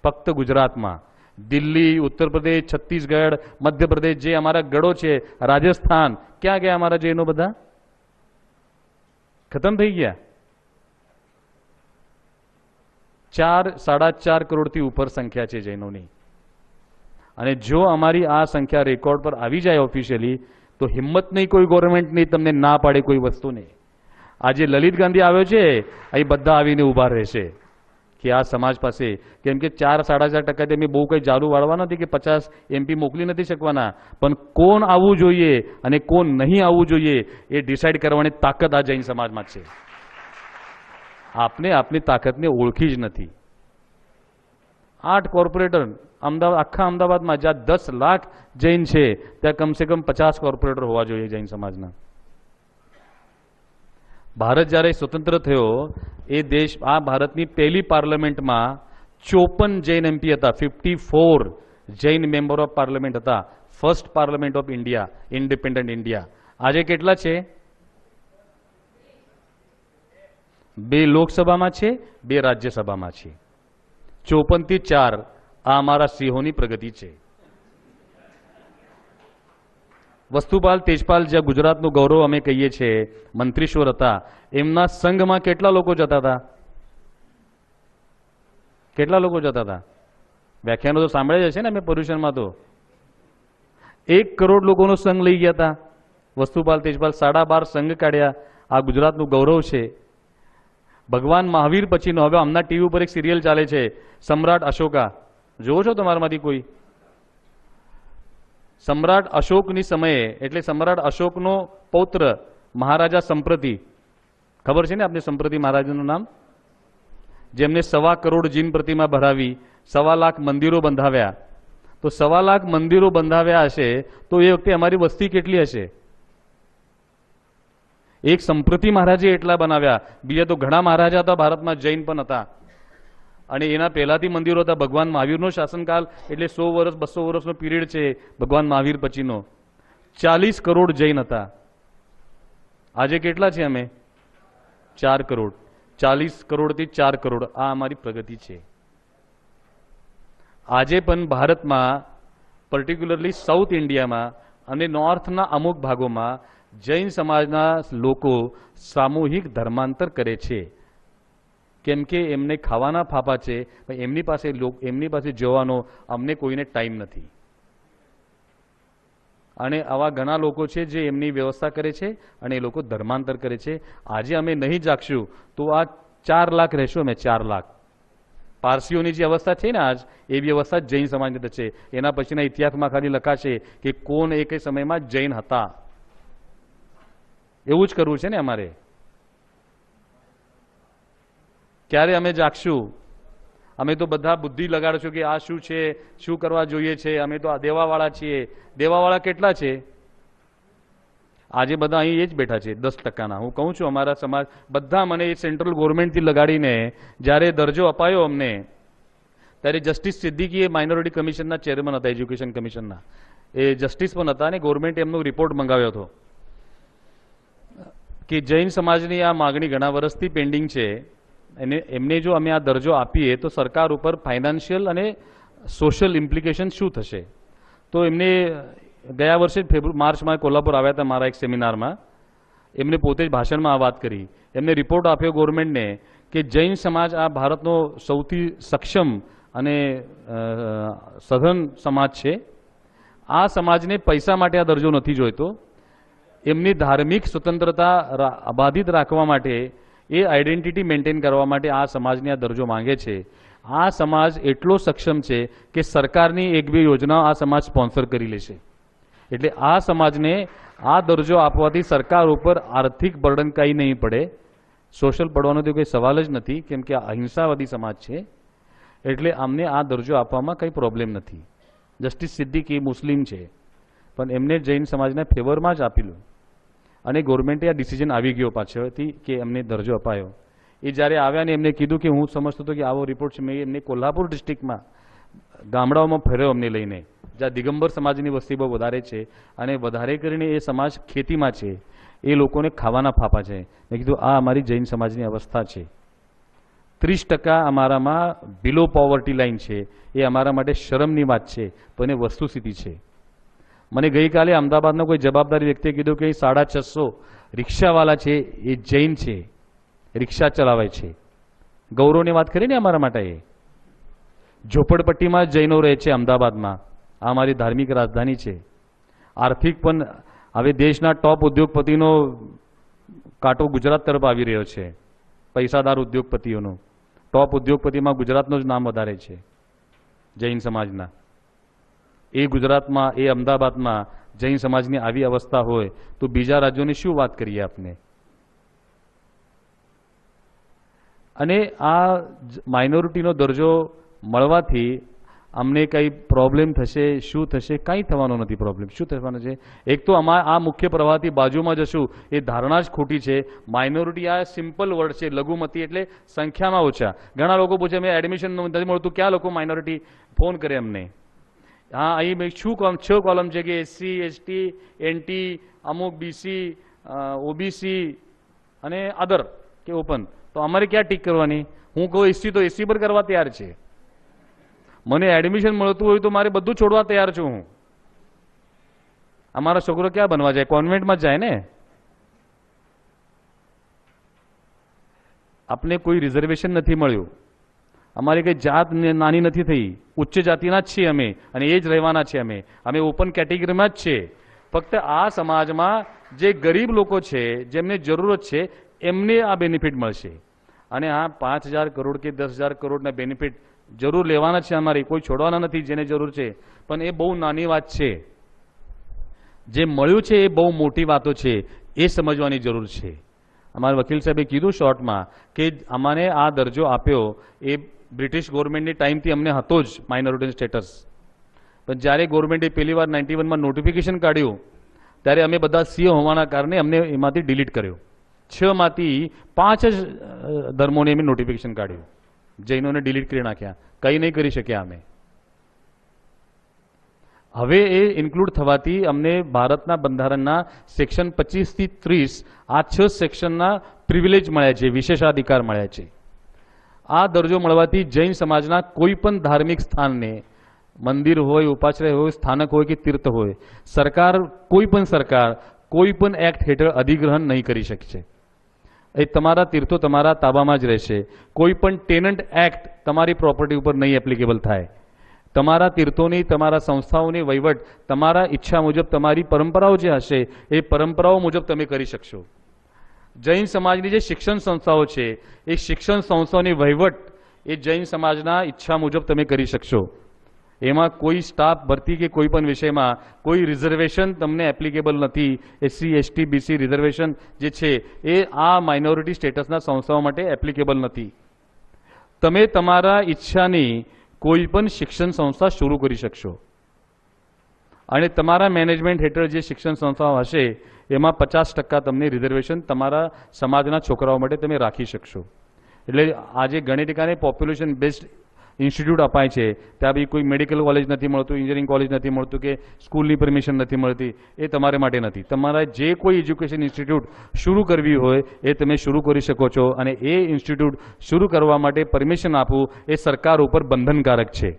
ફક્ત ગુજરાતમાં. દિલ્હી, ઉત્તર પ્રદેશ, છત્તીસગઢ, મધ્યપ્રદેશ, જે અમારા ગઢો છે, રાજસ્થાન, ક્યાં ગયા અમારા જૈનો? બધા ખતમ થઈ ગયા. 4-4.5 કરોડથી ઉપર સંખ્યા છે જૈનોની. અને જો અમારી આ સંખ્યા રેકોર્ડ પર આવી જાય ઓફિશિયલી તો હિંમત નહીં કોઈ ગવર્મેન્ટની તમને ના પાડે કોઈ વસ્તુને. આજે લલિત ગાંધી આવ્યો છે, અહીં બધા આવીને ઊભા રહેશે કે આ સમાજ પાસે, કેમ કે 4-4.5% એમ બહુ કંઈ જાદુ વાળવા નથી કે 50 MP મોકલી નથી શકવાના, પણ કોણ આવવું જોઈએ અને કોણ નહીં આવવું જોઈએ એ ડિસાઇડ કરવાની તાકાત આ જૈન સમાજમાં છે. આપને આપની તાકાતને ઓળખી જ નથી. 8 કોર્પોરેટર અમદાવાદ, આખા અમદાવાદમાં જ્યાં 10 લાખ જૈન છે ત્યાં કમસે કમ 50 કોર્પોરેટર હોવા જોઈએ જૈન સમાજના. ભારત જ્યારે સ્વતંત્ર થયો એ દેશ, આ ભારતની પહેલી પાર્લામેન્ટમાં 54 જૈન MP હતા, 54 જૈન મેમ્બર ઓફ પાર્લામેન્ટ હતા. First parliament of India, independent India. આજે કેટલા છે? 2 લોકસભામાં છે, 2 રાજ્યસભામાં છે. 54 થી 4. આ અમારા સિંહોની પ્રગતિ છે. વસ્તુપાલ તેજપાલ, જ્યાં ગુજરાતનું ગૌરવ અમે કહીએ છીએ, મંત્રીશ્વર હતા, એમના સંઘમાં કેટલા લોકો જતા હતા? કેટલા લોકો જતા હતા? વ્યાખ્યાનો તો સાંભળ્યા જ હશે ને અમે પર્યુષણમાં. તો 1 કરોડ લોકોનો સંઘ લઈ ગયા હતા વસ્તુપાલ તેજપાલ. 12.5 સંઘ કાઢ્યા. આ ગુજરાતનું ગૌરવ છે. ભગવાન મહાવીર પછીનો હવે હમણાં ટીવી ઉપર એક સિરિયલ ચાલે છે, સમ્રાટ અશોકા. જોવો છો તમારામાંથી કોઈ? સમ્રાટ અશોકની સમયે, એટલે સમ્રાટ અશોકનો પૌત્ર મહારાજા સંપ્રતિ, ખબર છે ને આપને સંપ્રતિ મહારાજાનું નામ? જેમને 1.25 કરોડ જીન પ્રતિમા ભરાવી, 1.25 લાખ મંદિરો બંધાવ્યા. તો 1.25 લાખ મંદિરો બંધાવ્યા હશે તો એ વખતે અમારી વસ્તી કેટલી હશે? એક સંપ્રતિ મહારાજે એટલા બનાવ્યા. બીજા તો ઘણા મહારાજા હતા ભારતમાં, જૈન પણ હતા. અને એના પહેલાથી મંદિરો હતા. ભગવાન મહાવીરનો શાસનકાળ એટલે 100 વર્ષ 200 વર્ષનો પીરિયડ છે ભગવાન મહાવીર પછીનો. 40 કરોડ જૈન હતા. આજે કેટલા છે અમે? 4 કરોડ. 40 કરોડથી 4 કરોડ. આ અમારી પ્રગતિ છે. આજે પણ ભારતમાં, પર્ટિક્યુલરલી સાઉથ ઇન્ડિયામાં અને નોર્થના અમુક ભાગોમાં જૈન સમાજના લોકો સામૂહિક ધર્માંતર કરે છે. કેમ કે એમને ખાવાના ફાફા છે, એમની પાસે જવાનો અમને કોઈને ટાઈમ નથી. અને આવા ઘણા લોકો છે જે એમની વ્યવસ્થા કરે છે અને એ લોકો ધર્માંતર કરે છે. આજે અમે નહીં જાગશું તો આ 4 લાખ રહેશું અમે. 4 લાખ પારસીઓની જે અવસ્થા છે ને આજ, એવી અવસ્થા જૈન સમાજની થશે. એના પછીના ઇતિહાસમાં ખાલી લખાશે કે કોણ એક સમયમાં જૈન હતા. એવું જ કરવું છે ને અમારે. ક્યારે અમે જાગશું? અમે તો બધા બુદ્ધિ લગાડશું કે આ શું છે, શું કરવા જોઈએ છે. અમે તો આ દેવાવાળા છીએ. દેવાવાળા કેટલા છે? આજે બધા અહીં એ જ બેઠા છે, 10%ના. હું કહું છું અમારા સમાજ બધા, મને એ સેન્ટ્રલ ગવર્મેન્ટથી લગાડીને જ્યારે દરજ્જો અપાયો અમને, ત્યારે જસ્ટિસ સિદ્દીકી એ માઇનોરિટી કમિશનના ચેરમેન હતા, એજ્યુકેશન કમિશનના. એ જસ્ટિસ પણ હતા અને ગવર્મેન્ટે એમનો રિપોર્ટ મંગાવ્યો હતો કે જૈન સમાજની આ માગણી ઘણા વર્ષથી પેન્ડિંગ છે. અને એમને જો અમે આ દરજ્જો આપીએ તો સરકાર ઉપર ફાઇનાન્શિયલ અને સોશિયલ ઇમ્પ્લિકેશન શું થશે. તો એમને ગયા વર્ષે માર્ચમાં કોલ્હાપુર આવ્યા હતા મારા એક સેમિનારમાં. એમને પોતે જ ભાષણમાં આ વાત કરી. એમને રિપોર્ટ આપ્યો ગવર્મેન્ટને કે જૈન સમાજ આ ભારતનો સૌથી સક્ષમ અને સઘન સમાજ છે. આ સમાજને પૈસા માટે આ દરજ્જો નથી જોઈતો. એમની ધાર્મિક સ્વતંત્રતા અબાધિત રાખવા માટે, એ આઈડેન્ટિટી મેન્ટેન કરવા માટે આ સમાજને આ દરજ્જો માંગે છે. આ સમાજ એટલો સક્ષમ છે કે સરકારની 1-2 યોજનાઓ આ સમાજ સ્પોન્સર કરી લેશે. એટલે આ સમાજને આ દરજ્જો આપવાથી સરકાર ઉપર આર્થિક બર્ડન કંઈ નહીં પડે. સોશિયલ પડવાનો તો કોઈ સવાલ જ નથી, કેમ કે આ અહિંસાવાદી સમાજ છે. એટલે અમને આ દરજ્જો આપવામાં કંઈ પ્રોબ્લેમ નથી. જસ્ટિસ સિદ્દીકી મુસ્લિમ છે, પણ એમને જૈન સમાજના ફેવરમાં જ આપેલું. અને ગવર્મેન્ટે આ ડિસિઝન આવી ગયો પાછળથી કે એમને દરજ્જો અપાયો. એ જ્યારે આવ્યા ને એમને કીધું કે હું સમજતો હતો કે આવો રિપોર્ટ છે. મેં એમને કોલ્હાપુર ડિસ્ટ્રિક્ટમાં ગામડાઓમાં ફેર્યો અમને લઈને, જ્યાં દિગંબર સમાજની વસ્તી બહુ વધારે છે અને વધારે કરીને એ સમાજ ખેતીમાં છે. એ લોકોને ખાવાના ફાફા છે. મેં કીધું આ અમારી જૈન સમાજની અવસ્થા છે. 30% અમારામાં બિલો પોવર્ટી લાઇન છે. એ અમારા માટે શરમની વાત છે, પણ એ વસ્તુસ્થિતિ છે. મને ગઈકાલે અમદાવાદના કોઈ જવાબદારી વ્યક્તિએ કીધું કે 650 રિક્ષાવાળા છે એ જૈન છે, રિક્ષા ચલાવે છે. ગૌરવની વાત કરી ને અમારા માટે. એ ઝોપડપટ્ટીમાં જૈનો રહે છે અમદાવાદમાં. આ અમારી ધાર્મિક રાજધાની છે. આર્થિક પણ હવે દેશના ટોપ ઉદ્યોગપતિનો કાંટો ગુજરાત તરફ આવી રહ્યો છે. પૈસાદાર ઉદ્યોગપતિઓનો ટોપ ઉદ્યોગપતિમાં ગુજરાતનું જ નામ વધારે છે, જૈન સમાજના. એ ગુજરાતમાં, એ અમદાવાદમાં જૈન સમાજની આવી અવસ્થા હોય તો બીજા રાજ્યોની શું વાત કરીએ આપણે? અને આ માઇનોરિટીનો દરજ્જો મળવાથી અમને કંઈ પ્રોબ્લેમ થશે, શું થશે? કંઈ થવાનો નથી પ્રોબ્લેમ. શું થવાનું છે? એક તો આ મુખ્ય પ્રવાહથી બાજુમાં જશું એ ધારણા જ ખોટી છે. માઇનોરિટી આ સિમ્પલ વર્ડ છે, લઘુમતી એટલે સંખ્યામાં ઓછા. ઘણા લોકો પૂછે મેં એડમિશન નથી મળતું, ક્યાં લોકો માઇનોરિટી ફોન કરે અમને? હા, અહીં મેં શું કોલમ, 6 કોલમ છે કે SC, ST, NT, અમુક BC, OBC અને અધર કે ઓપન. તો અમારે ક્યાં ટીક કરવાની? હું કહું SC તો SC પર કરવા તૈયાર છે. મને એડમિશન મળતું હોય તો મારે બધું છોડવા તૈયાર છું હું. અમારા છોકરો ક્યાં બનવા જાય? કોન્વેન્ટમાં જાય ને. આપને કોઈ રિઝર્વેશન નથી મળ્યું, અમારી કઈ જાત નાની નથી થઈ, ઉચ્ચ જાતિના જ છીએ અમે અને એ જ રહેવાના છે. અમે ઓપન કેટેગરીમાં જ છે. ફક્ત આ સમાજમાં જે ગરીબ લોકો છે, જેમને જરૂરત છે, એમને આ બેનિફિટ મળશે. અને આ 5,000 કરોડ કે 10,000 કરોડના બેનિફિટ જરૂર લેવાના છે અમારે, કોઈ છોડવાના નથી જેને જરૂર છે. પણ એ બહુ નાની વાત છે. જે મળ્યું છે એ બહુ મોટી વાતો છે, એ સમજવાની જરૂર છે. અમારા વકીલ સાહેબે કીધું શોર્ટમાં કે અમને આ દરજ્જો આપ્યો એ બ્રિટિશ ગવર્મેન્ટની ટાઈમથી અમને હતો જ માઇનોરિટી સ્ટેટસ. પણ જ્યારે ગવર્મેન્ટે પહેલી વાર 91માં નોટિફિકેશન કાઢ્યું ત્યારે અમે બધા C હોવાના કારણે અમને એમાંથી ડિલીટ કર્યો. 6 માંથી 5 જ ધર્મોને અમે નોટિફિકેશન કાઢ્યું, જૈનોને ડિલીટ કરી નાખ્યા. કંઈ નહીં કરી શક્યા અમે. હવે એ ઇન્ક્લુડ થવાથી અમને ભારતના બંધારણના સેક્શન 25 થી 30 આ 6 સેક્શનના પ્રિવિલેજ મળ્યા છે, વિશેષાધિકાર મળ્યા છે. આ દરજ્જો મળવાથી જૈન સમાજના કોઈ પણ ધાર્મિક સ્થાનને, મંદિર હોય, ઉપાશ્રય હોય, સ્થાનક હોય કે તીર્થ હોય, સરકાર, કોઈ પણ સરકાર કોઈ પણ એક્ટ હેઠળ અધિગ્રહણ નહીં કરી શકશે. એ તમારા તીર્થો તમારા તાબામાં જ રહેશે. કોઈ પણ ટેનન્ટ એક્ટ તમારી પ્રોપર્ટી ઉપર નહીં એપ્લિકેબલ થાય. તમારા તીર્થોની, તમારા સંસ્થાઓની વહીવટ તમારા ઈચ્છા મુજબ, તમારી પરંપરાઓ જે હશે એ પરંપરાઓ મુજબ તમે કરી શકશો. જૈન સમાજની જે શિક્ષણ સંસ્થાઓ છે એ શિક્ષણ સંસ્થાઓની વહીવટ એ જૈન સમાજના ઈચ્છા મુજબ તમે કરી શકશો. એમાં કોઈ સ્ટાફ ભરતી કે કોઈ પણ વિષયમાં કોઈ રિઝર્વેશન તમને એપ્લિકેબલ નથી. SC, ST, BC રિઝર્વેશન જે છે એ આ માઇનોરિટી સ્ટેટસના સંસ્થાઓ માટે એપ્લિકેબલ નથી. તમે તમારા ઈચ્છાની કોઈ પણ શિક્ષણ સંસ્થા શરૂ કરી શકશો અને તમારા મેનેજમેન્ટ હેઠળ જે શિક્ષણ સંસ્થાઓ હશે એમાં 50% તમને રિઝર્વેશન તમારા સમાજના છોકરાઓ માટે તમે રાખી શકશો. એટલે આજે ઘણી ઠેકાણે પોપ્યુલેશન બેઝડ ઇન્સ્ટિટ્યૂટ અપાય છે, ત્યાં બી કોઈ મેડિકલ કોલેજ નથી મળતું, એન્જિનિયરિંગ કોલેજ નથી મળતું કે સ્કૂલની પરમિશન નથી મળતી. એ તમારે માટે નથી. તમારે જે કોઈ એજ્યુકેશન ઇન્સ્ટિટ્યૂટ શરૂ કરવી હોય એ તમે શરૂ કરી શકો છો અને એ ઇન્સ્ટિટ્યૂટ શરૂ કરવા માટે પરમિશન આપવું એ સરકાર ઉપર બંધનકારક છે.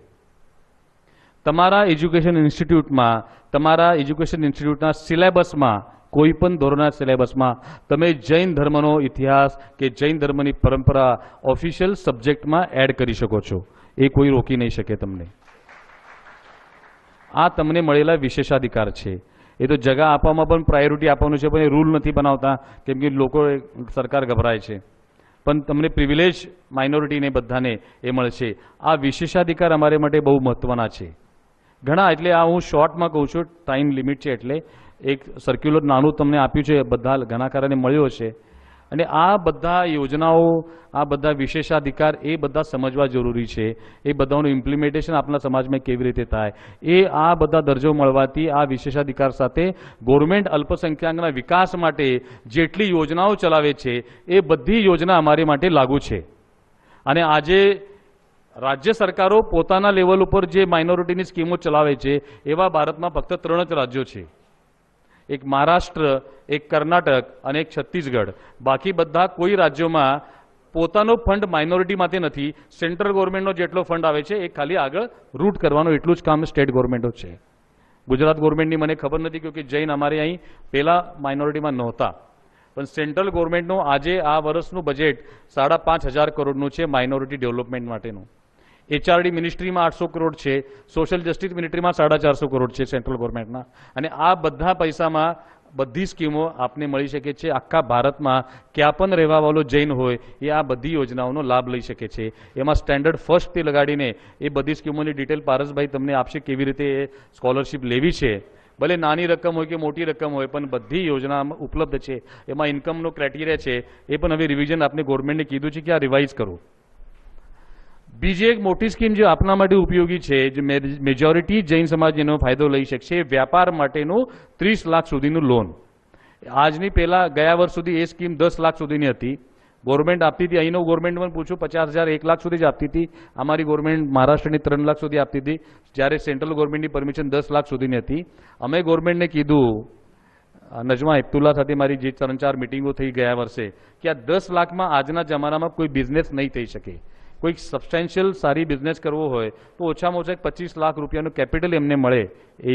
તમારા એજ્યુકેશન ઇન્સ્ટિટ્યૂટમાં, તમારા એજ્યુકેશન ઇન્સ્ટિટ્યૂટના સિલેબસમાં, કોઈ પણ ધોરણના સિલેબસમાં તમે જૈન ધર્મનો ઇતિહાસ કે જૈન ધર્મની પરંપરા ઓફિશિયલ સબ્જેક્ટમાં એડ કરી શકો છો. એ કોઈ રોકી નહીં શકે તમને. આ તમને મળેલા વિશેષાધિકાર છે. એ તો જગા આપવામાં પણ પ્રાયોરિટી આપવાનું છે, પણ એ રૂલ નથી બનાવતા કેમ કે લોકો, સરકાર ગભરાય છે. પણ તમને પ્રિવિલેજ માઇનોરિટીને બધાને એ મળશે. આ વિશેષાધિકાર અમારે માટે બહુ મહત્વના છે. ઘણા, એટલે આ હું શોર્ટમાં કહું છું, ટાઈમ લિમિટ છે એટલે એક સર્ક્યુલર નાનું તમને આપ્યું છે, બધા ઘણા કારણે મળ્યો છે. અને આ બધા યોજનાઓ, આ બધા વિશેષાધિકાર એ બધા સમજવા જરૂરી છે. એ બધાનું ઇમ્પ્લિમેન્ટેશન આપણા સમાજમાં કેવી રીતે થાય, એ આ બધા દરજ્જો મળવાથી આ વિશેષાધિકાર સાથે ગવર્મેન્ટ અલ્પસંખ્યાકના વિકાસ માટે જેટલી યોજનાઓ ચલાવે છે એ બધી યોજના અમારી માટે લાગુ છે. અને આજે રાજ્ય સરકારો પોતાના લેવલ ઉપર જે માઇનોરિટીની સ્કીમો ચલાવે છે એવા ભારતમાં ફક્ત 3 જ રાજ્યો છે. એક મહારાષ્ટ્ર, એક કર્ણાટક અને એક છત્તીસગઢ. બાકી બધા કોઈ રાજ્યોમાં પોતાનો ફંડ માઇનોરિટી માટે નથી. સેન્ટ્રલ ગવર્મેન્ટનો જેટલો ફંડ આવે છે એ ખાલી આગળ રૂટ કરવાનું એટલું જ કામ સ્ટેટ ગવર્મેન્ટો છે. ગુજરાત ગવર્મેન્ટની મને ખબર નથી કે જૈન અમારે અહીં પહેલા માઇનોરિટીમાં નહોતા. પણ સેન્ટ્રલ ગવર્મેન્ટનું આજે આ વર્ષનું બજેટ 5,500 કરોડનું છે માઇનોરિટી ડેવલપમેન્ટ માટેનું. HRD મિનિસ્ટ્રીમાં 800 કરોડ છે, સોશિયલ જસ્ટિસ મિનિસ્ટ્રીમાં 450 કરોડ છે સેન્ટ્રલ ગવર્મેન્ટના. અને આ બધા પૈસામાં બધી સ્કીમો આપને મળી શકે છે. આખા ભારતમાં ક્યાં પણ રહેવાવાળો જૈન હોય એ આ બધી યોજનાઓનો લાભ લઈ શકે છે. એમાં સ્ટેન્ડર્ડ ફર્સ્ટથી લગાડીને એ બધી સ્કીમોની ડિટેલ પારસભાઈ તમને આપશે, કેવી રીતે એ સ્કોલરશીપ લેવી છે. ભલે નાની રકમ હોય કે મોટી રકમ હોય, પણ બધી યોજના ઉપલબ્ધ છે. એમાં ઇન્કમનો ક્રાઇટેરિયા છે એ પણ હવે રિવિઝન આપને ગવર્મેન્ટે કીધું છે કે આ રિવાઇઝ કરો. બીજી એક મોટી સ્કીમ જે આપના માટે ઉપયોગી છે, જે મેજોરિટી જૈન સમાજ એનો ફાયદો લઈ શકશે, વ્યાપાર માટેનું 30 લાખ સુધીનું લોન. આજની પહેલા ગયા વર્ષ સુધી એ સ્કીમ 10 લાખ સુધીની હતી. ગવર્મેન્ટ આપતી હતી. અહીંનો ગવર્મેન્ટ પણ પૂછું 50,000 1 લાખ સુધી જ આપતી હતી. અમારી ગવર્મેન્ટ મહારાષ્ટ્રની 3 લાખ સુધી આપતી હતી, જ્યારે સેન્ટ્રલ ગવર્મેન્ટની પરમિશન 10 લાખ સુધીની હતી. અમે ગવર્મેન્ટને કીધું, નજમા હેપતુલ્લા સાથે મારી જે 3-4 મિટિંગો થઈ ગયા વર્ષે, કે આ 10 લાખમાં આજના જમાનામાં કોઈ બિઝનેસ નહીં થઈ શકે. કોઈક સબસ્ટેન્શિયલ સારી બિઝનેસ કરવો હોય તો ઓછામાં ઓછા 25 લાખ રૂપિયાનું કેપિટલ એમને મળે, એ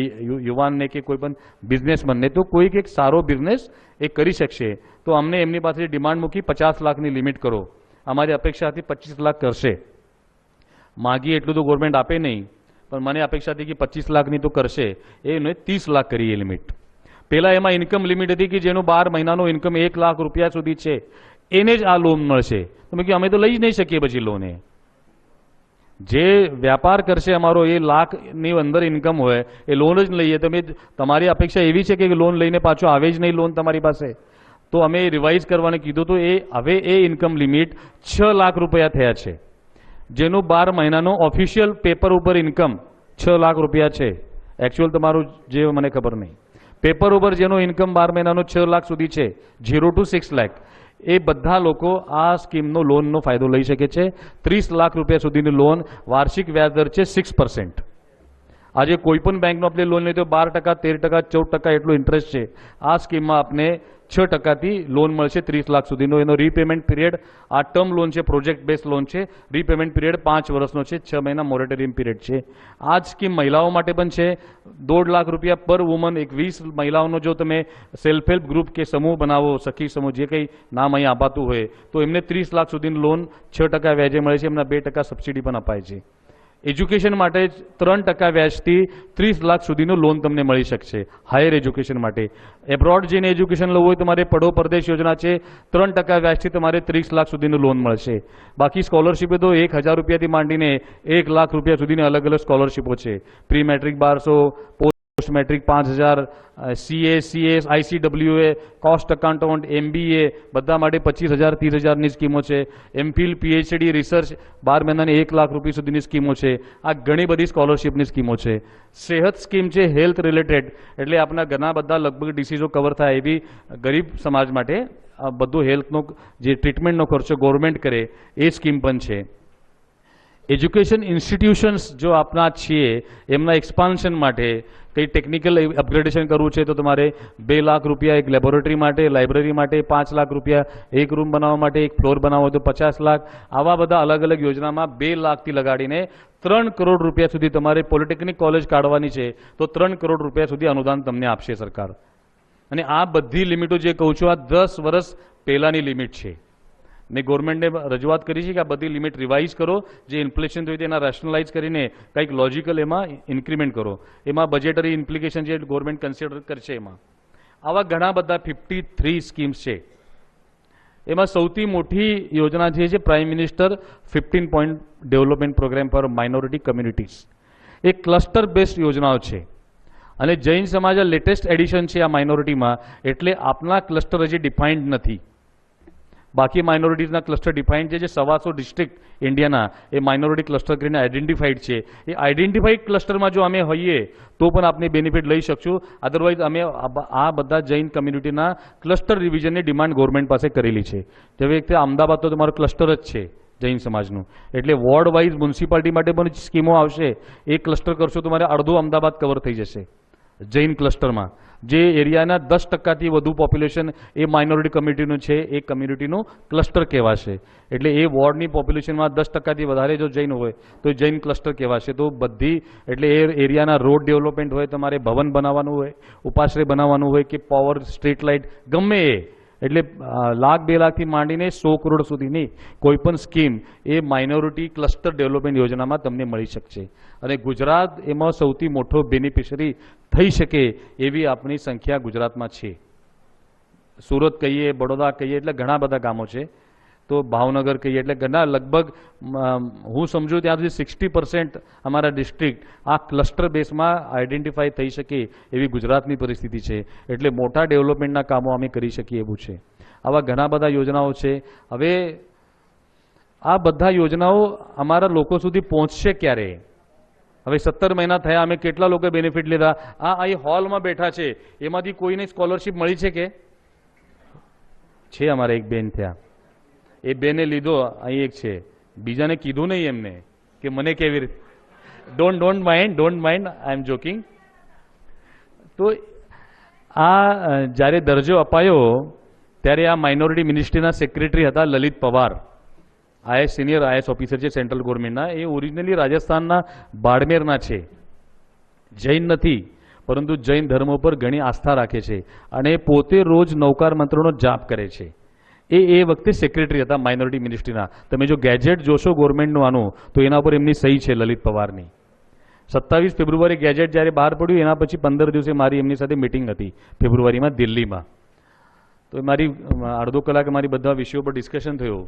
યુવાનને કે કોઈ પણ બિઝનેસમેનને, તો કોઈક એક સારો બિઝનેસ એ કરી શકશે. તો અમને એમની પાસે ડિમાન્ડ મૂકી 50 લાખની લિમિટ કરો. અમારી અપેક્ષા હતી 25 લાખ કરશે. માગી એટલું તો ગવર્મેન્ટ આપે નહીં, પણ મને અપેક્ષા હતી કે 25 લાખની તો કરશે. એને 30 લાખ કરી એ લિમિટ. પહેલાં એમાં ઇન્કમ લિમિટ હતી કે જેનું 12 મહિનાનો ઇન્કમ 1 લાખ રૂપિયા સુધી છે એને જ આ લોન મળશે. તો મેં કહ્યું અમે તો લઈ જ નહીં શકીએ પછી લોન. જે વ્યાપાર કરશે અમારો એ લાખની અંદર ઇન્કમ હોય એ લોન જ લઈએ. તમે તમારી અપેક્ષા એવી છે કે લોન લઈને પાછો આવે જ નહીં લોન તમારી પાસે. તો અમે રિવાઇઝ કરવાને કીધું. તો એ હવે એ ઇન્કમ લિમિટ 6 લાખ રૂપિયા થયા છે, જેનું 12 મહિનાનો ઓફિશિયલ પેપર ઉપર ઇન્કમ 6 લાખ રૂપિયા છે. એકચ્યુઅલ તમારું જે મને ખબર નહીં, પેપર ઉપર જેનો ઇન્કમ 12 મહિનાનો 6 લાખ સુધી છે, 0 to 6 લાખ, એ બધા લોકો આ સ્કીમનો લોનનો ફાયદો લઈ શકે છે. 30 લાખ રૂપિયા સુધીની લોન, વાર્ષિક વ્યાજદર છે 6%. આજે કોઈ પણ બેંકનો આપણે લોન લઈએ તો 12%, 13%, 14% એટલો ઇન્ટરેસ્ટ છે. આ સ્કીમમાં આપને 6%થી લોન મળશે 30 લાખ સુધીનો. એનો રીપેમેન્ટ પીરિયડ, આ ટર્મ લોન છે, પ્રોજેક્ટ બેઝ લોન છે, રીપેમેન્ટ પીરિયડ 5 વર્ષનો છે, 6 મહિના મોરેટોરિયમ પીરિયડ છે. આ જ સ્કીમ મહિલાઓ માટે પણ છે. 1.5 લાખ રૂપિયા પર વુમન. એક 20 મહિલાઓનો જો તમે સેલ્ફ હેલ્પ ગ્રુપ કે સમૂહ બનાવો, સખી સમૂહ, જે કંઈ નામ અહીં અપાતું હોય, તો એમને 30 લાખ સુધીની લોન 6% વ્યાજે મળે છે. એમના 2% સબસિડી પણ અપાય છે. એજ્યુકેશન માટે 3% વ્યાજથી 30 લાખ સુધીનો લોન તમને મળી શકશે હાયર એજ્યુકેશન માટે. એબ્રોડ જઈને એજ્યુકેશન લેવું હોય તમારે પડો પરદેશ યોજના છે, 3% વ્યાજથી તમારે 30 લાખ સુધીનું લોન મળશે. બાકી સ્કોલરશીપે તો 1,000 રૂપિયાથી માંડીને 1 લાખ રૂપિયા સુધીની અલગ અલગ સ્કોલરશીપો છે. Pre matric 1200, post matric 5,000, CA, CS, ICWA, cost accountant, MBA બધા માટે 25,000, 30,000ની સ્કીમો છે. MPhil, PhD, રિસર્ચ 12 મહિનાની 1 લાખ રૂપિયા સુધીની સ્કીમો છે. આ ઘણી બધી સ્કોલરશીપની સ્કીમો છે. સેહત સ્કીમ છે, હેલ્થ રિલેટેડ, એટલે આપણા ઘણા બધા લગભગ ડિસીઝો કવર થાય એવી ગરીબ સમાજ માટે આ બધું હેલ્થનો જે ટ્રીટમેન્ટનો ખર્ચો ગવર્મેન્ટ કરે એ સ્કીમ પણ છે. એજ્યુકેશન ઇન્સ્ટિટ્યુશન્સ જો આપના છીએ એમના એક્સપાન્શન માટે કંઈ ટેકનિકલ અપગ્રેડેશન કરવું છે તો તમારે 2 લાખ રૂપિયા એક લેબોરેટરી માટે, લાઇબ્રેરી માટે 5 લાખ રૂપિયા, એક રૂમ બનાવવા માટે, એક ફ્લોર બનાવવો હોય તો 50 લાખ. આવા બધા અલગ અલગ યોજનામાં 2 લાખથી લગાડીને 3 કરોડ રૂપિયા સુધી તમારે પોલિટેકનિક કોલેજ કાઢવાની છે તો 3 કરોડ રૂપિયા સુધી અનુદાન તમને આપશે સરકાર. અને આ બધી લિમિટો જે કહું છું આ 10 વર્ષ પહેલાંની લિમિટ છે. મેં ગવર્મેન્ટને રજૂઆત કરી છે કે આ બધી લિમિટ રિવાઇઝ કરો, જે ઇન્ફ્લેશન થયું એના રેશનલાઇઝ કરીને કંઈક લોજિકલ એમાં ઇન્ક્રીમેન્ટ કરો. એમાં બજેટરી ઇમ્પ્લિકેશન જે ગવર્મેન્ટ કન્સિડર કરશે એમાં. આવા ઘણા બધા 53 સ્કીમ્સ છે. એમાં સૌથી મોટી યોજના છે prime minister 15 point development programme for minority communities. એ ક્લસ્ટર બેસ્ડ યોજનાઓ છે અને જૈન સમાજ લેટેસ્ટ એડિશન છે આ માઇનોરિટીમાં, એટલે આપના ક્લસ્ટર હજી ડિફાઇન્ડ નથી. બાકી માઇનોરિટીઝના ક્લસ્ટર ડિફાઇન્ડ છે. જે 125 ડિસ્ટ્રિક્ટ ઇન્ડિયાના એ માઇનોરિટી ક્લસ્ટર કરીને આઈડેન્ટિફાઈડ છે. એ આઈડેન્ટિફાઈડ ક્લસ્ટરમાં જો અમે હોઈએ તો પણ આપણે બેનિફિટ લઈ શકશું. અધરવાઇઝ અમે આ બધા જૈન કમ્યુનિટીના ક્લસ્ટર રિવિઝનની ડિમાન્ડ ગવર્મેન્ટ પાસે કરેલી છે. જેવી રીતે અમદાવાદ તો તમારું ક્લસ્ટર જ છે જૈન સમાજનું, એટલે વોર્ડ વાઇઝ મ્યુનિસિપાલિટી માટે પણ સ્કીમો આવશે. એ ક્લસ્ટર કરશો તમારે અડધું અમદાવાદ કવર થઈ જશે જૈન ક્લસ્ટરમાં. જે એરિયાના 10%થી વધુ પોપ્યુલેશન એ માઇનોરિટી કમ્યુનિટીનું છે એ કમ્યુનિટીનું ક્લસ્ટર કહેવાશે. એટલે એ વોર્ડની પોપ્યુલેશનમાં 10%થી વધારે જો જૈન હોય તો જૈન ક્લસ્ટર કહેવાશે. તો બધી એટલે એ એરિયાના રોડ ડેવલપમેન્ટ હોય, તમારે ભવન બનાવવાનું હોય, ઉપાશ્રય બનાવવાનું હોય કે પાવર, સ્ટ્રીટ લાઇટ, ગમે એટલે લાખ 2 લાખથી માંડીને 100 કરોડ સુધીની કોઈ પણ સ્કીમ એ માઇનોરિટી ક્લસ્ટર ડેવલપમેન્ટ યોજનામાં તમને મળી શકશે અને ગુજરાત એમાં સૌથી મોટો બેનિફિશરી થઈ શકે એવી આપણી સંખ્યા ગુજરાતમાં છે. સુરત કહીએ, બડોદરા કહીએ એટલે ઘણા બધા ગામો છે, તો ભાવનગર કહીએ એટલે ઘણા લગભગ હું સમજુ ત્યાં સુધી 60% અમારા ડિસ્ટ્રિક્ટ આ ક્લસ્ટર બેઝમાં આઈડેન્ટિફાઈ થઈ શકે એવી ગુજરાતની પરિસ્થિતિ છે. એટલે મોટા ડેવલપમેન્ટના કામો અમે કરી શકીએ એવું છે. આવા ઘણા બધા યોજનાઓ છે. હવે આ બધા યોજનાઓ અમારા લોકો સુધી પહોંચશે ક્યારે? હવે 17 મહિના થયા, અમે કેટલા લોકો બેનિફિટ લીધા? અહીં હોલમાં બેઠા છે એમાંથી કોઈને સ્કોલરશિપ મળી છે કે છે? અમારા એક બેન થયા, એ બેને લીધો, અહીં એક છે, બીજાને કીધું નહીં એમને કે મને કેવી રીતે. Don't mind I am joking. તો આ જ્યારે દરજ્જો અપાયો ત્યારે આ માઇનોરિટી મિનિસ્ટ્રીના સેક્રેટરી હતા Lalit Pawar, senior IAS officer છે સેન્ટ્રલ ગવર્મેન્ટના. એ ઓરિજિનલી રાજસ્થાનના બાડમેરના છે, જૈન નથી, પરંતુ જૈન ધર્મ પર ઘણી આસ્થા રાખે છે અને પોતે રોજ નૌકાર મંત્રનો જાપ કરે છે. એ વખતે સેક્રેટરી હતા માઇનોરિટી મિનિસ્ટ્રીના. તમે જો ગેજેટ જોશો ગવર્મેન્ટનું આનું, તો એના પર એમની સહી છે લલિત પવારની. 27 ફેબ્રુઆરી ગેજેટ જ્યારે બહાર પડ્યું એના પછી 15 દિવસે મારી એમની સાથે મિટિંગ હતી ફેબ્રુઆરીમાં દિલ્હીમાં. તો મારી અડધો કલાક મારી બધા વિષયો પર ડિસ્કશન થયું.